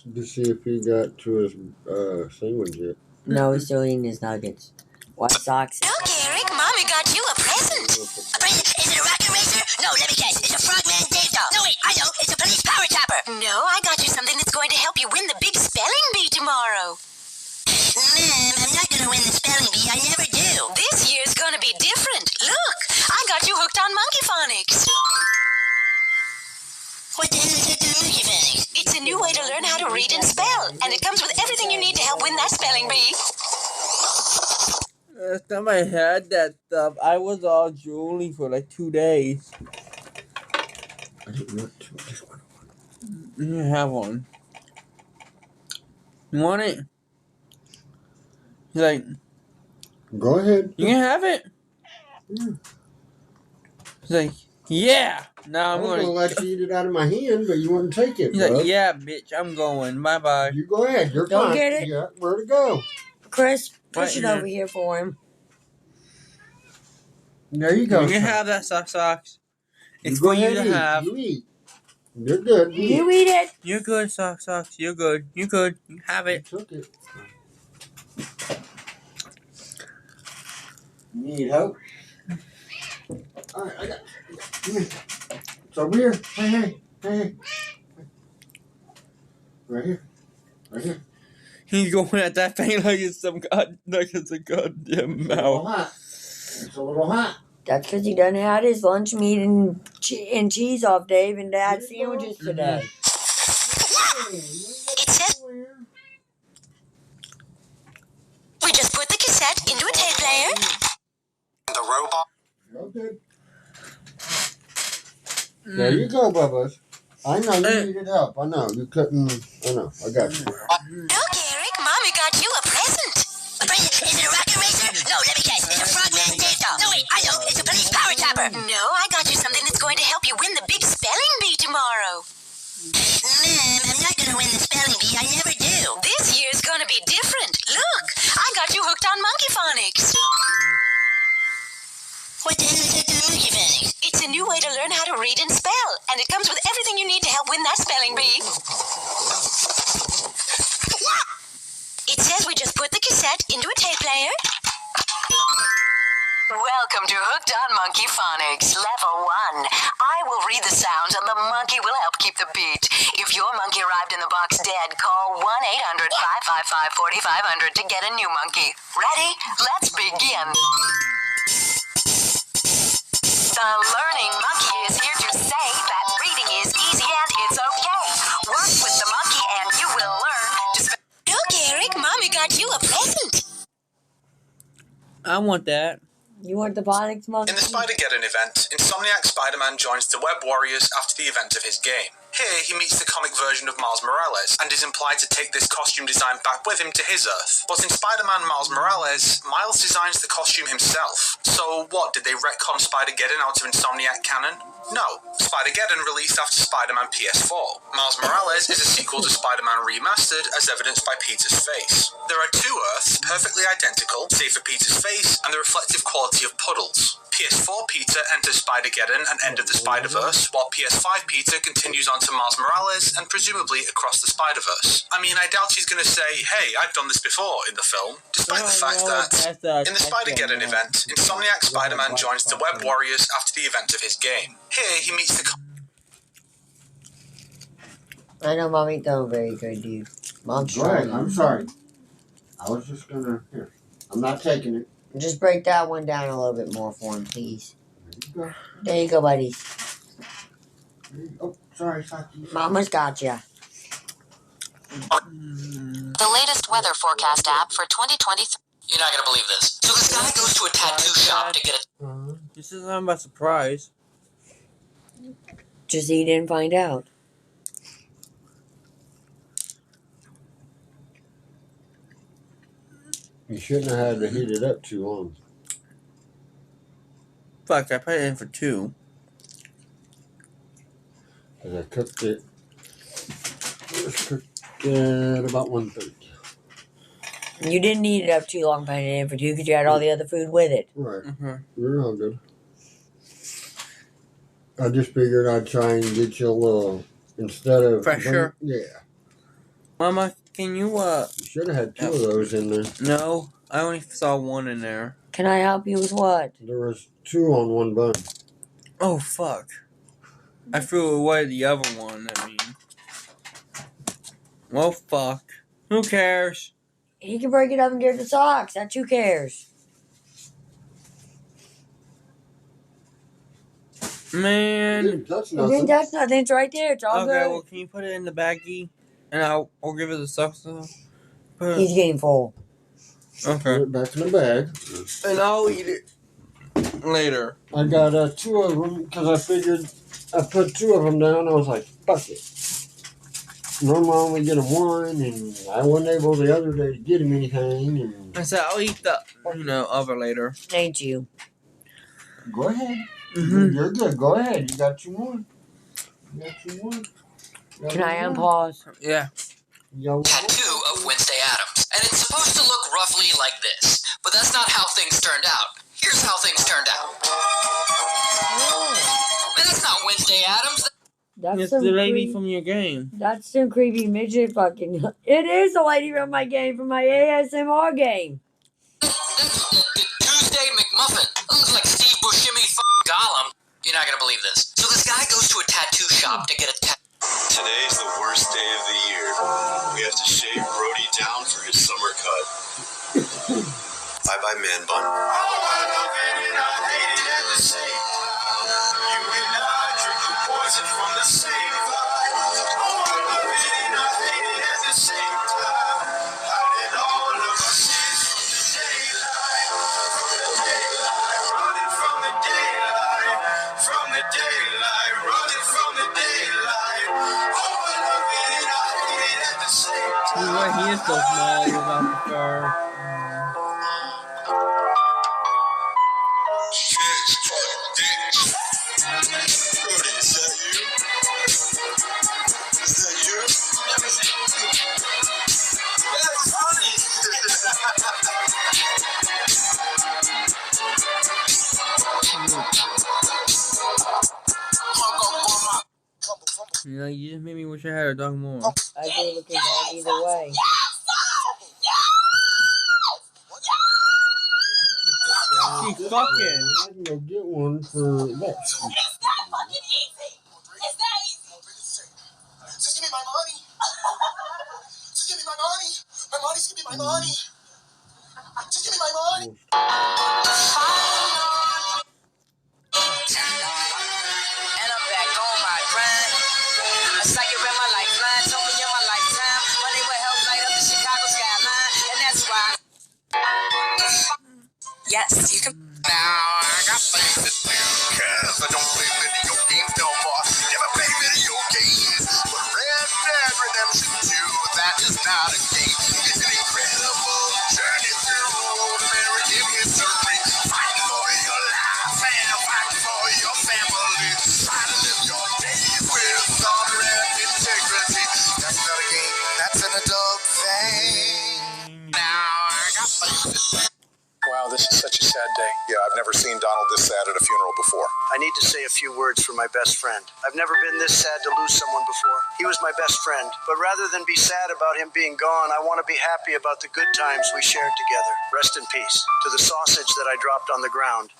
S10: To see if he got to his sandwich yet.
S5: No, he's still eating his nuggets. White socks.
S3: Look, Eric, Mommy got you a present. A present? Is it a rocket racer? No, let me guess. It's a Frogman Dave doll. No, wait, I know. It's a police power chopper. No, I got you something that's going to help you win the big spelling bee tomorrow. I'm not going to win the spelling bee. I never do. This year's going to be different. Look, I got you hooked on Monkey Phonics. What the hell is that Monkey Phonics? It's a new way to learn how to read and spell, and it comes with everything you need to help win that spelling bee.
S1: Last time I had that stuff, I was all drooly for like 2 days.
S10: I didn't want to. Just want one.
S1: You have one. You want it? He's like,
S10: go ahead.
S1: You can have it.
S10: Yeah.
S1: He's like, yeah. Now I'm
S10: gonna let you eat it out of my hand, but you wouldn't take it.
S1: He's like, yeah, bitch, I'm going. Bye bye.
S10: You go ahead. You're
S5: Don't
S10: fine.
S5: get it.
S10: You got where to go.
S5: Chris, push
S1: Right
S5: it
S1: here.
S5: over here for him.
S10: There you go.
S1: You can
S10: son.
S1: have that socks. It's
S10: go
S1: for you
S10: ahead
S1: to
S10: and eat.
S1: have.
S10: You eat. You're good.
S5: You eat it.
S1: You're good, socks. You're good. You're good. You have it.
S10: Took it. You need help? Alright, I got you. It's over here. Hey. Right here. Right here.
S1: He's going at that thing like it's a goddamn
S10: It's a little
S1: mouth.
S10: hot. It's a little hot.
S5: That's because he done had his lunch meat and cheese off, Dave, and had sandwiches today.
S3: It says we just put the cassette into a tape player.
S16: The robot.
S10: Okay. There you go, Bubba. I know you needed help. I know. You couldn't. I know. I got you.
S3: Look, Eric, Mommy got you a present. A present? Is it a rocket racer? No, let me guess. It's a Frogman Dave doll. No, wait, I know. It's a police power chopper. No, I got you something that's going to help you win the big spelling bee tomorrow. I'm not going to win the spelling bee. I never do. This year's going to be different. Look, I got you hooked on Monkey Phonics. What the hell is that Monkey Phonics? It's a new way to learn how to read and spell, and it comes with everything you need to help win that spelling bee. It says we just put the cassette into a tape player. Welcome to Hooked on Monkey Phonics, Level 1. I will read the sounds and the monkey will help keep the beat. If your monkey arrived in the box dead, call 1-800-555-4500 to get a new monkey. Ready? Let's begin. The learning monkey is here to say that reading is easy and it's okay. Work with the monkey and you will learn to spell. Look, Eric, Mommy got you a present.
S1: I want that.
S5: You want the Phonics monkey?
S2: In the Spider-Geddon event, Insomniac Spider-Man joins the Web Warriors after the event of his game. Here, he meets the comic version of Miles Morales, and is implied to take this costume design back with him to his Earth. But in Spider-Man Miles Morales, Miles designs the costume himself. So what, did they retcon Spider-Geddon out of Insomniac canon? No. Spider-Geddon released after Spider-Man PS4. Miles Morales is a sequel to Spider-Man Remastered, as evidenced by Peter's face. There are two Earths, perfectly identical, save for Peter's face and the reflective quality of puddles. PS4 Peter enters Spider-Geddon and End of the Spider-Verse, while PS5 Peter continues on to Miles Morales and presumably across the Spider-Verse. I mean, I doubt he's going to say, hey, I've done this before in the film, despite the fact that in the Spider-Geddon event, Insomniac Spider-Man joins the Web Warriors after the event of his game. Here, he meets the...
S5: I know Mommy done very good, dude. Mom's
S10: Go ahead.
S5: trying.
S10: I'm sorry. I was just gonna. Here. I'm not taking it.
S5: Just break that one down a little bit more for him, please.
S10: There you go.
S5: There you go, buddy.
S10: Oh, sorry, Saki.
S5: Mama's got ya.
S17: The latest weather forecast app for 2023.
S9: You're not gonna believe this. So this guy goes to a tattoo shop to get a...
S1: This is not a surprise.
S5: Just eat it and find out.
S10: You shouldn't have had to heat it up too long.
S1: Fuck, I put it in for 2.
S10: Because I cooked it. It was cooked at about 1:30.
S5: You didn't heat it up too long putting it in for 2 because you had all the other food with it.
S10: Right. We're all good. I just figured I'd try and get you a little, instead of...
S1: Fresher?
S10: Yeah.
S1: Mama, can you,
S10: You should have had 2 of those in there.
S1: No, I only saw 1 in there.
S5: Can I help you with what?
S10: There was 2 on one bun.
S1: Oh, fuck. I threw away the other one, I mean. Well, fuck. Who cares?
S5: He can break it up and give it to Socks. That's who cares.
S1: Man.
S10: Didn't touch
S5: It
S10: nothing.
S5: didn't touch nothing. It's right there. It's all
S1: Okay,
S5: good.
S1: well, can you put it in the baggie? And I'll give it to Socks.
S5: He's getting full.
S1: Okay.
S10: Put it back in the bag.
S1: And I'll eat it later.
S10: I got 2 of them because I figured I put 2 of them down. I was like, fuck it. Normally I only get him 1, and I wasn't able the other day to get him anything. And
S1: I said I'll eat the, other later.
S5: Thank you.
S10: Go ahead.
S1: Mm-hmm.
S10: You're good. Go ahead. You got 2 more.
S5: Can I unpause?
S1: Yeah.
S13: Tattoo of Wednesday Addams. And it's supposed to look roughly like this. But that's not how things turned out. Here's how things turned out. Man, that's not Wednesday Addams.
S5: That's
S1: It's
S5: some
S1: the lady
S5: creep-
S1: from your game.
S5: That's some creepy midget fucking. It is the lady from my game, from my ASMR game.
S13: Tuesday McMuffin. That looks like Steve Buscemi Gollum. You're not gonna believe this. So this guy goes to a tattoo shop to get a tattoo.
S6: Today's the worst day of the year. We have to shave Brody down for his summer cut. Bye-bye, man bun.
S1: He is so small without the fur.
S6: Brody, is that you? Is that you? That's funny!
S1: You just made me wish I had a dog more.
S5: I think looking bad either way.
S1: She's fucking.
S10: I can go get one for that.
S3: Just give me my money. Just give me my money. My money, just give me my money. Just give me my money.
S9: And I'm back on my grind. It's like you're in my lifeline. Told me in my lifetime. Money will help light up the Chicago skyline. And that's why.
S3: Yes, you can. Now I got things to do, cause I don't play video games no more. Never play video games, but Red Dead Redemption 2, that is not a game. It's an incredible journey through American history. Fight for your life and fight for your family. Try to live your days with honor and integrity. That's not a game, that's an adult thing. Now I got things to do.
S18: Wow, this is such a sad day.
S6: Yeah, I've never seen Donald this sad at a funeral before.
S18: I need to say a few words for my best friend. I've never been this sad to lose someone before. He was my best friend. But rather than be sad about him being gone, I want to be happy about the good times we shared together. Rest in peace. To the sausage that I dropped on the ground.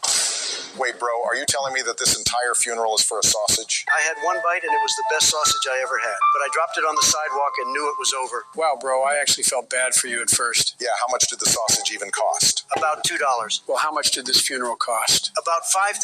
S6: Wait, bro, are you telling me that this entire funeral is for a sausage?
S18: I had one bite and it was the best sausage I ever had. But I dropped it on the sidewalk and knew it was over.
S19: Wow, bro, I actually felt bad for you at first.
S6: Yeah, how much did the sausage even cost?
S18: About $2.
S19: Well, how much did this funeral cost?
S18: About $5,000.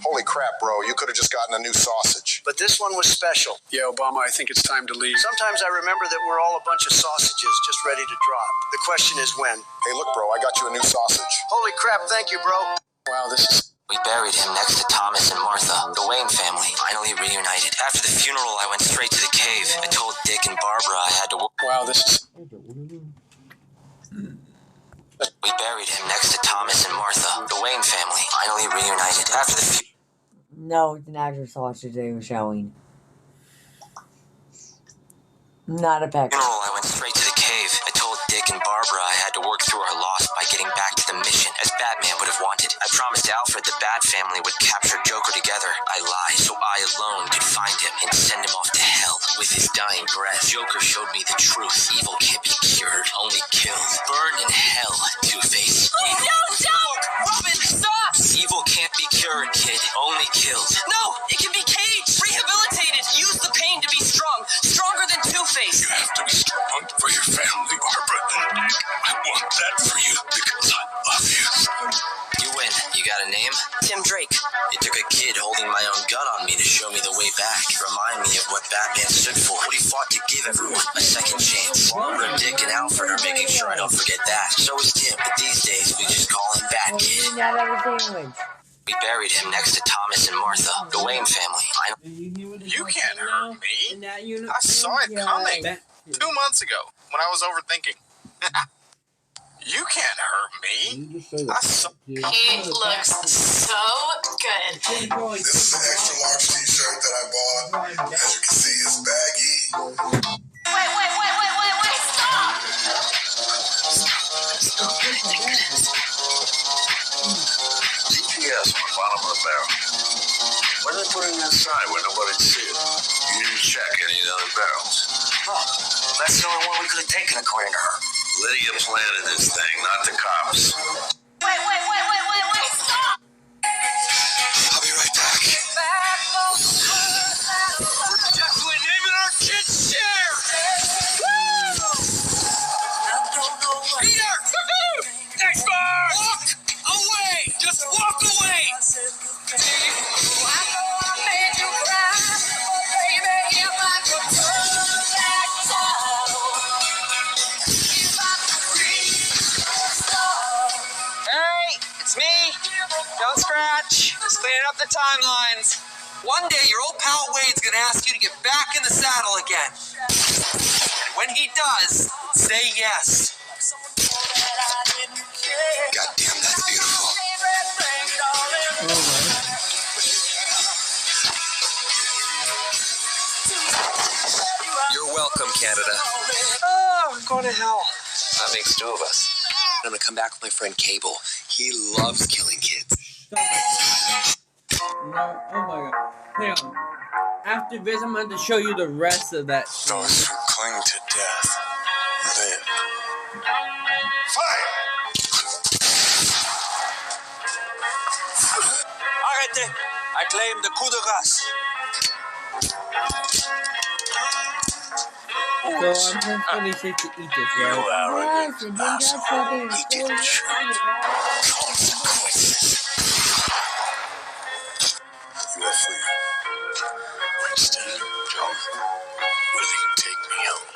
S6: Holy crap, bro, you could have just gotten a new sausage.
S18: But this one was special.
S19: Yeah, Obama, I think it's time to leave.
S18: Sometimes I remember that we're all a bunch of sausages just ready to drop. The question is when.
S6: Hey, look, bro, I got you a new sausage.
S18: Holy crap, thank you, bro.
S19: Wow, this is...
S9: We buried him next to Thomas and Martha. The Wayne family finally reunited. After the funeral, I went straight to the cave. I told Dick and Barbara I had to work.
S19: Wow, this is...
S5: No, it's an actual sausage they were showing. Not a pecker.
S9: I went straight to the cave. I told Dick and Barbara I had to work through our loss by getting back to the mission, as Batman would have wanted. I promised Alfred the Bat family would capture Joker together. I lied so I alone could find him and send him off to hell with his dying breath. Joker showed me the truth. Evil can't be cured, only killed. Burn in hell, Two-Face.
S3: Oh, no, don't!
S9: Robin, stop! Evil can't be cured, kid. Only killed.
S3: No, it can be caged, rehabilitated. Use the pain to be strong. Stronger than Two-Face.
S6: You have to be strong for your family, Barbara. I want that for you because I love you.
S9: You win. You got a name?
S3: Tim Drake.
S9: It took a kid holding my own gun on me to show me the way back. Remind me of what Batman stood for. What he fought to give everyone a second chance. Barbara, Dick, and Alfred are making sure I don't forget that. So is Tim, but these days we just call him Bat Kid. We buried him next to Thomas and Martha, the Wayne family.
S2: You can't hurt me. I saw it coming 2 months ago when I was overthinking. You can't hurt me. I saw.
S15: He looks so good.
S6: This is an extra large t-shirt that I bought. As you can see, it's baggy.
S15: Wait, stop!
S6: GPS on the bottom of the barrel. Why did they put it inside where nobody'd see it? You didn't check any of the other barrels.
S9: Oh, that's the only one we could have taken according to her.
S6: Lydia planted this thing, not the cops.
S15: Wait, stop!
S6: I'll be right back.
S3: We're definitely naming our kid Cher! Peter! Next bar! Walk away! Just walk away!
S9: It's me. Don't scratch. Just cleaning up the timelines.
S3: One day your old pal Wade's gonna ask you to get back in the saddle again. And when he does, say yes.
S6: Goddamn, that's beautiful.
S9: You're welcome, Canada.
S3: Oh, I'm going to hell.
S9: That makes two of us. I'm gonna come back with my friend Cable. He loves killing kids.
S1: No, oh my god. Hang on. After this, I'm going to show you the rest of that scene.
S6: Those who cling to death live.
S3: Arrête! I claim the coup de grâce.
S1: So I'm pretty safe to eat this, right?
S6: You didn't treat consequences. You are free. Winston, John, will you take me home?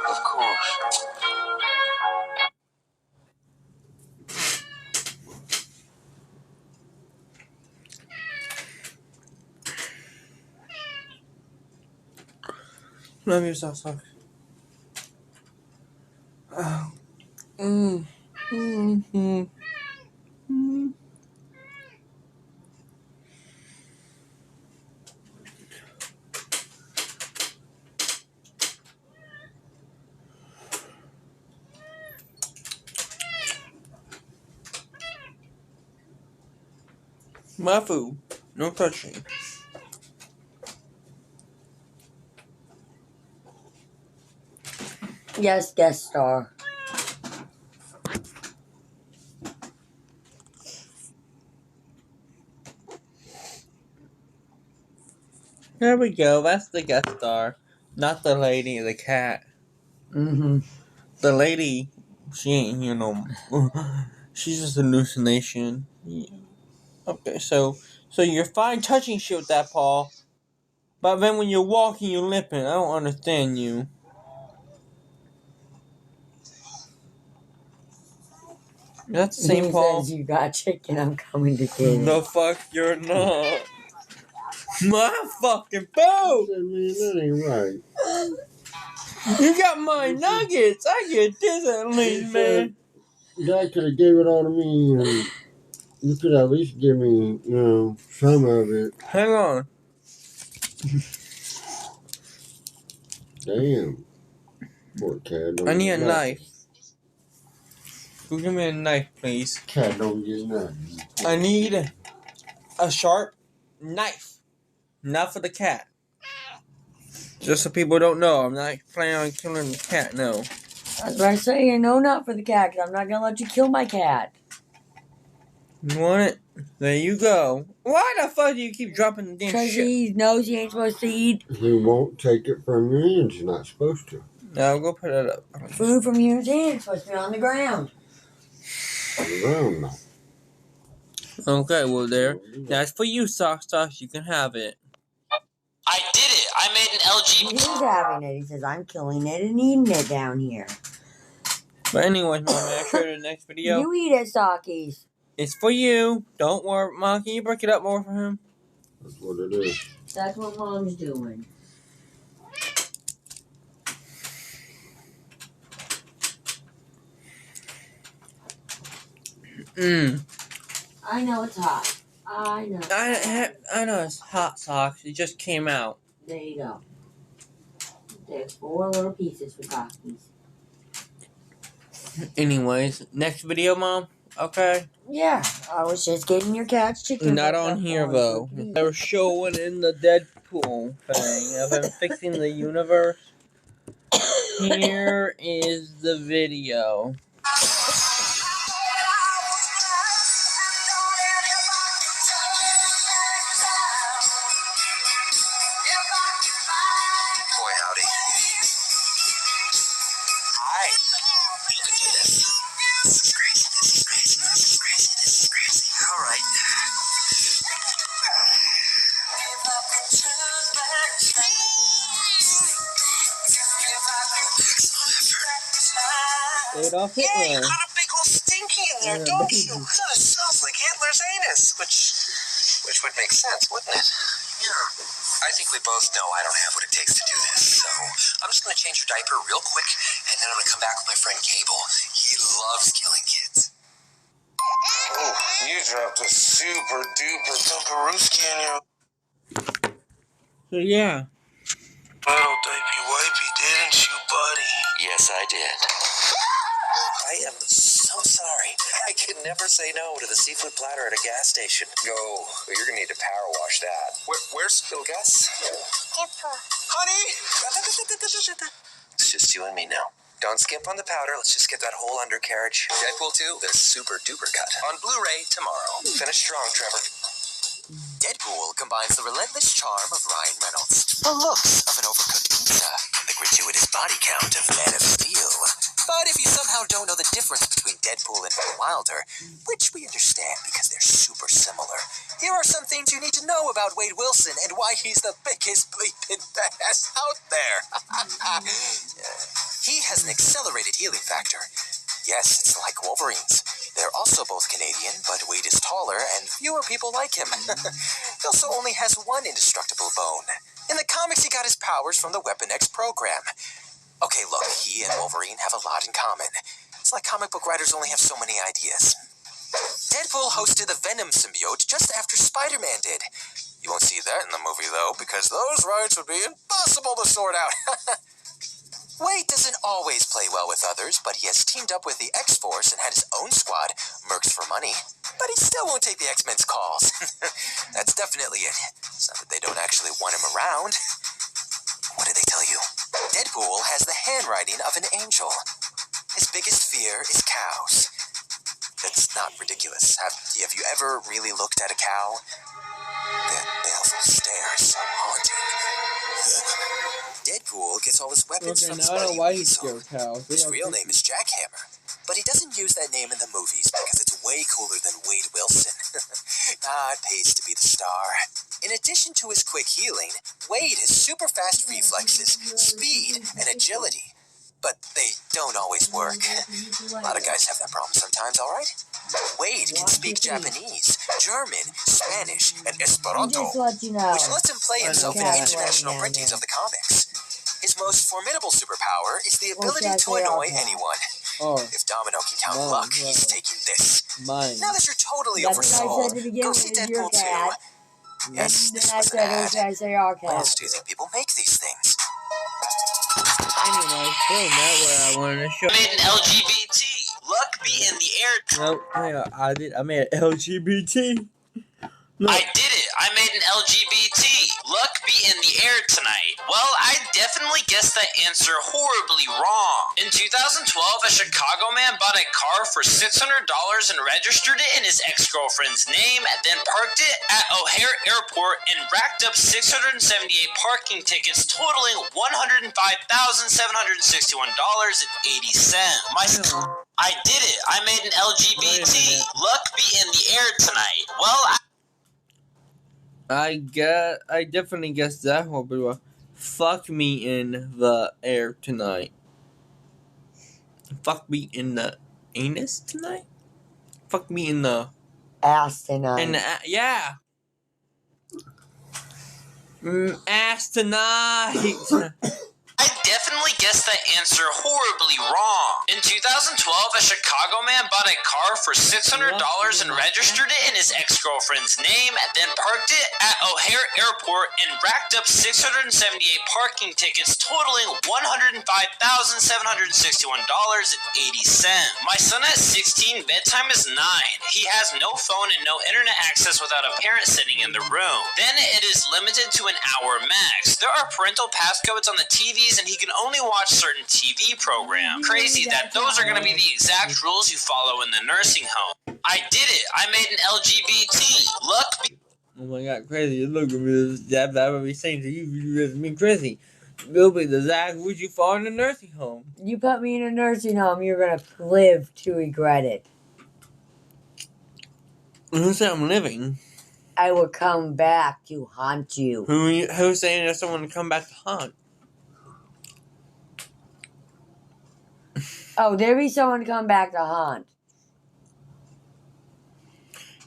S6: Of course.
S1: Love yourself, suck. My food, no touching.
S5: Yes, guest star.
S1: There we go. That's the guest star, not the lady, the cat.
S5: Mm-hmm.
S1: The lady, she ain't, she's just a hallucination. Yeah. Okay, so you're fine touching shit with that paw, but then when you're walking, you're limping. I don't understand you. That's the same paw.
S5: Says you got chicken, I'm coming to get it.
S1: The fuck you're not. My fucking food!
S10: That ain't right.
S1: You got my nuggets! I get this at least, man.
S10: The guy could have gave it all to me. You could at least give me, some of it.
S1: Hang on.
S10: Damn. Poor cat.
S1: I need a knife. Give me a knife, please.
S10: Cat don't get nothing.
S1: I need a sharp knife. Not for the cat. Just so people don't know, I'm not planning on killing the cat, no.
S5: I was about to say, no, not for the cat, because I'm not going to let you kill my cat.
S1: You want it? There you go. Why the fuck do you keep dropping the damn shit?
S5: Because he knows he ain't supposed to eat.
S10: He won't take it from your hands. He's not supposed to.
S1: No, go put it up.
S5: Food from your hands is supposed to be on the ground.
S10: On the ground now.
S1: Okay, well there. That's for you, Sock Sauce. You can have it.
S9: I did it. I made an LGBT.
S5: He's having it. He says, I'm killing it and eating it down here.
S1: But anyways, Mom, may I show you the next video?
S5: You eat it, Sockies.
S1: It's for you. Don't worry. Mom, can you break it up more for him?
S10: That's what it is.
S5: That's what Mom's doing. I know it's hot. I know.
S1: I know it's hot socks. It just came out.
S5: There you go. There's 4 little pieces for Sockies.
S1: Anyways, next video, Mom. Okay.
S5: Yeah, I was just getting your cat's chicken.
S1: Not on here though. They were showing in the Deadpool thing of him fixing the universe. Here is the video.
S13: Boy, howdy. Hi. You can do this. This is crazy. This is crazy. This is crazy. This is crazy. All right.
S1: Adolf
S13: Yeah, you
S1: Hitler.
S13: got a big old stinky in there, don't you? Kind of smells like Hitler's anus, which would make sense, wouldn't it? Yeah. I think we both know I don't have what it takes to do this, so I'm just going to change your diaper real quick, and then I'm going to come back with my friend Cable. He loves killing kids. Oh, you dropped a super duper dumperooski on your
S1: So yeah.
S13: little diaper wipey, didn't you, buddy? Yes, I did. I am so sorry. I can never say no to the seafood platter at a gas station. Go. You're going to need to power wash that. Where's little Gus? Honey! It's just you and me now. Don't skimp on the powder. Let's just get that whole undercarriage. Deadpool 2, the super duper cut. On Blu-ray tomorrow. Finish strong, Trevor. Deadpool combines the relentless charm of Ryan Reynolds, the looks of an overcooked pizza, and the gratuitous body count of Man of Steel. But if you somehow don't know the difference between Deadpool and Wilder, which we understand because they're super similar, here are some things you need to know about Wade Wilson and why he's the biggest bleeping badass out there. He has an accelerated healing factor. Yes, it's like Wolverine's. They're also both Canadian, but Wade is taller and fewer people like him. He also only has one indestructible bone. In the comics, he got his powers from the Weapon X program. Okay, look, he and Wolverine have a lot in common. It's like comic book writers only have so many ideas. Deadpool hosted the Venom symbiote just after Spider-Man did. You won't see that in the movie, though, because those rights would be impossible to sort out. Wade doesn't always play well with others, but he has teamed up with the X-Force and had his own squad, Mercs for Money. But he still won't take the X-Men's calls. That's definitely it. It's not that they don't actually want him around. What did they tell you? Deadpool has the handwriting of an angel. His biggest fear is cows. That's not ridiculous. Have you ever really looked at a cow? That baleful stare is so haunting. Deadpool gets all his weapons from Spidey Weasel. His real name is Jackhammer, but he doesn't use that name in the movies because it's way cooler than Wade Wilson. It pays to be the star. In addition to his quick healing, Wade has super fast reflexes, speed, and agility. But they don't always work. A lot of guys have that problem sometimes, alright? Wade can speak Japanese, German, Spanish, and Esperanto, which lets him play himself in international printings of the comics. His most formidable superpower is the ability to annoy anyone. If Domino can count luck, he's taking this.
S1: Mine.
S13: Now that you're totally
S5: That's
S13: over
S5: what I
S13: Soul,
S5: said to begin
S13: go
S5: with,
S13: see
S5: is your
S13: Deadpool 2.
S5: cat.
S13: Yes, this
S5: And then I
S13: was an
S5: said,
S13: ad.
S5: okay, I say our
S13: Why else
S5: cat.
S13: do you think people make these things?
S1: Anyway, still not where I wanted to show.
S9: I made an LGBT. Luck be in the air.
S1: No, yeah, I did. I made an LGBT. No.
S9: I did it. I made an LGBT. Luck be in the air tonight. Well, I definitely guessed that answer horribly wrong. In 2012, a Chicago man bought a car for $600 and registered it in his ex-girlfriend's name, then parked it at O'Hare Airport and racked up 678 parking tickets totaling $105,761.80. I did it. I made an LGBT. Luck be in the air tonight. Well,
S1: I definitely guessed that horribly well. Fuck me in the air tonight. Fuck me in the anus tonight? Fuck me in the
S5: ass tonight.
S1: Yeah. Ass tonight.
S9: I definitely guessed that answer horribly wrong. In 2012, a Chicago man bought a car for $600 and registered it in his ex-girlfriend's name, then parked it at O'Hare Airport and racked up 678 parking tickets totaling $105,761.80. My son at 16, bedtime is 9. He has no phone and no internet access without a parent sitting in the room. Then it is limited to an hour max. There are parental passcodes on the TVs and he can only watch certain TV programs. Crazy that those are going to be the exact rules you follow in the nursing home. I did it. I made an LGBT. Luck be-
S1: Oh my god, crazy. Look at me. That would be saying to you, you just mean crazy. It'll be the exact rules you follow in the nursing home.
S5: You put me in a nursing home, you're going to live to regret it.
S1: Who said I'm living?
S5: I will come back to haunt you.
S1: Who's saying there's someone to come back to haunt?
S5: Oh, there be someone to come back to haunt.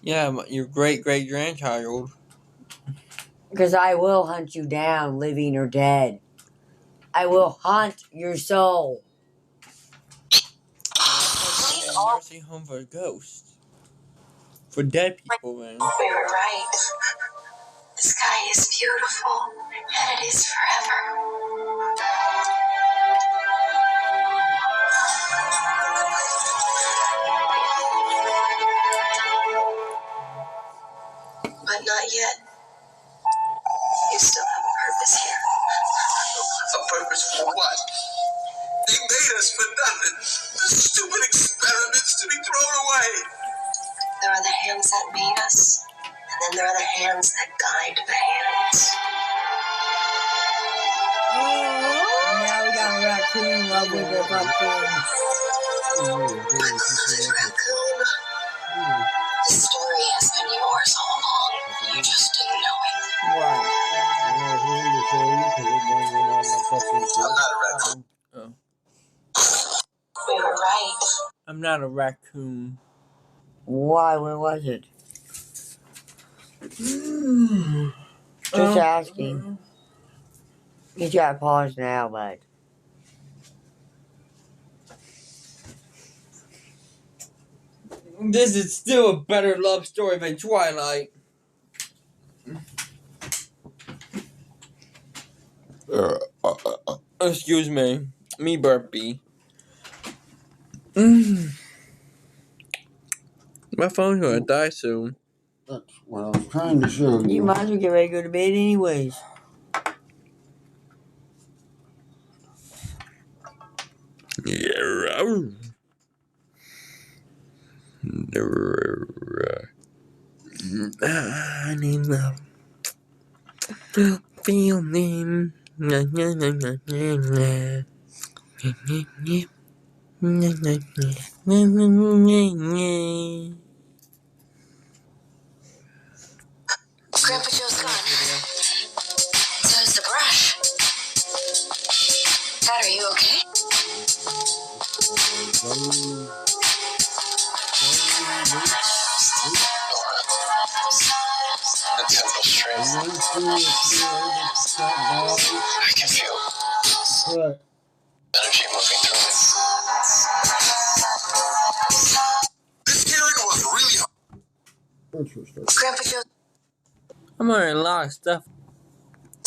S1: Yeah, your great-great-grandchild.
S5: Because I will hunt you down, living or dead. I will haunt your soul.
S1: Nursing home for ghosts. For dead people, man.
S15: We were right. The sky is beautiful, and it is forever. But not yet. You still have a purpose here.
S3: A purpose for what? They made us for nothing. The stupid experiments to be thrown away.
S15: There are the hands that made us, and then there are the hands that guide the hands.
S5: Now we got a raccoon in love with a pumpkin.
S15: Raccoon. The story has been yours all along. You just didn't know it.
S5: What?
S3: I'm not a raccoon.
S1: Oh.
S15: We were right.
S1: I'm not a raccoon.
S5: Why? Where was it? Just asking. You gotta pause now, bud.
S1: This is still a better love story than Twilight. Excuse me. Me burpee. My phone's gonna die soon.
S10: That's what I was trying to show you.
S5: You might as well get ready to go to bed anyways.
S1: I need love. Feeling.
S15: Grandpa Joe's gone. So's the brush. Dad, are you okay?
S4: The temple strength. I can feel energy moving through me.
S10: Interesting.
S15: Grandpa Joe.
S1: I'm learning a lot of stuff.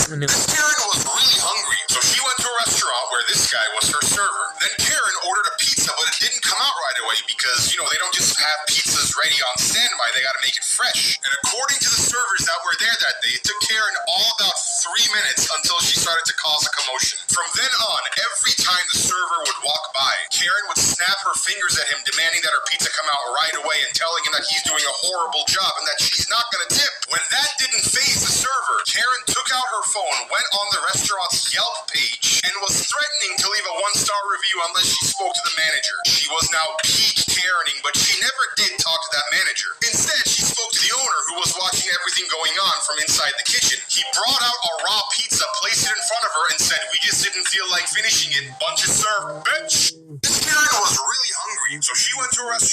S1: Anyway.
S6: Karen was really hungry, so she went to a restaurant where this guy was her server. Then Karen ordered a pizza, but it didn't come out right away because, you know, they don't just have pizzas ready on standby. They got to make it fresh. And according to the servers that were there that day, it took Karen all about 3 minutes until she started to cause a commotion. From then on, every time the server would walk by, Karen would snap her fingers at him, demanding that her pizza come out right away and telling him that he's doing a horrible job and that she's not going to tip. When that didn't faze the server, Karen took out her phone, went on the restaurant's Yelp page, and was threatening to leave a 1-star review unless she spoke to the manager. She was now peak Karening, but she never did talk to that manager. Instead, she spoke to the owner who was watching everything going on from inside the kitchen. He brought out a raw pizza, placed it in front of her, and said, "We just didn't feel like finishing it. Bunch of serve, bitch." This Karen was really hungry, so she went to a restaurant.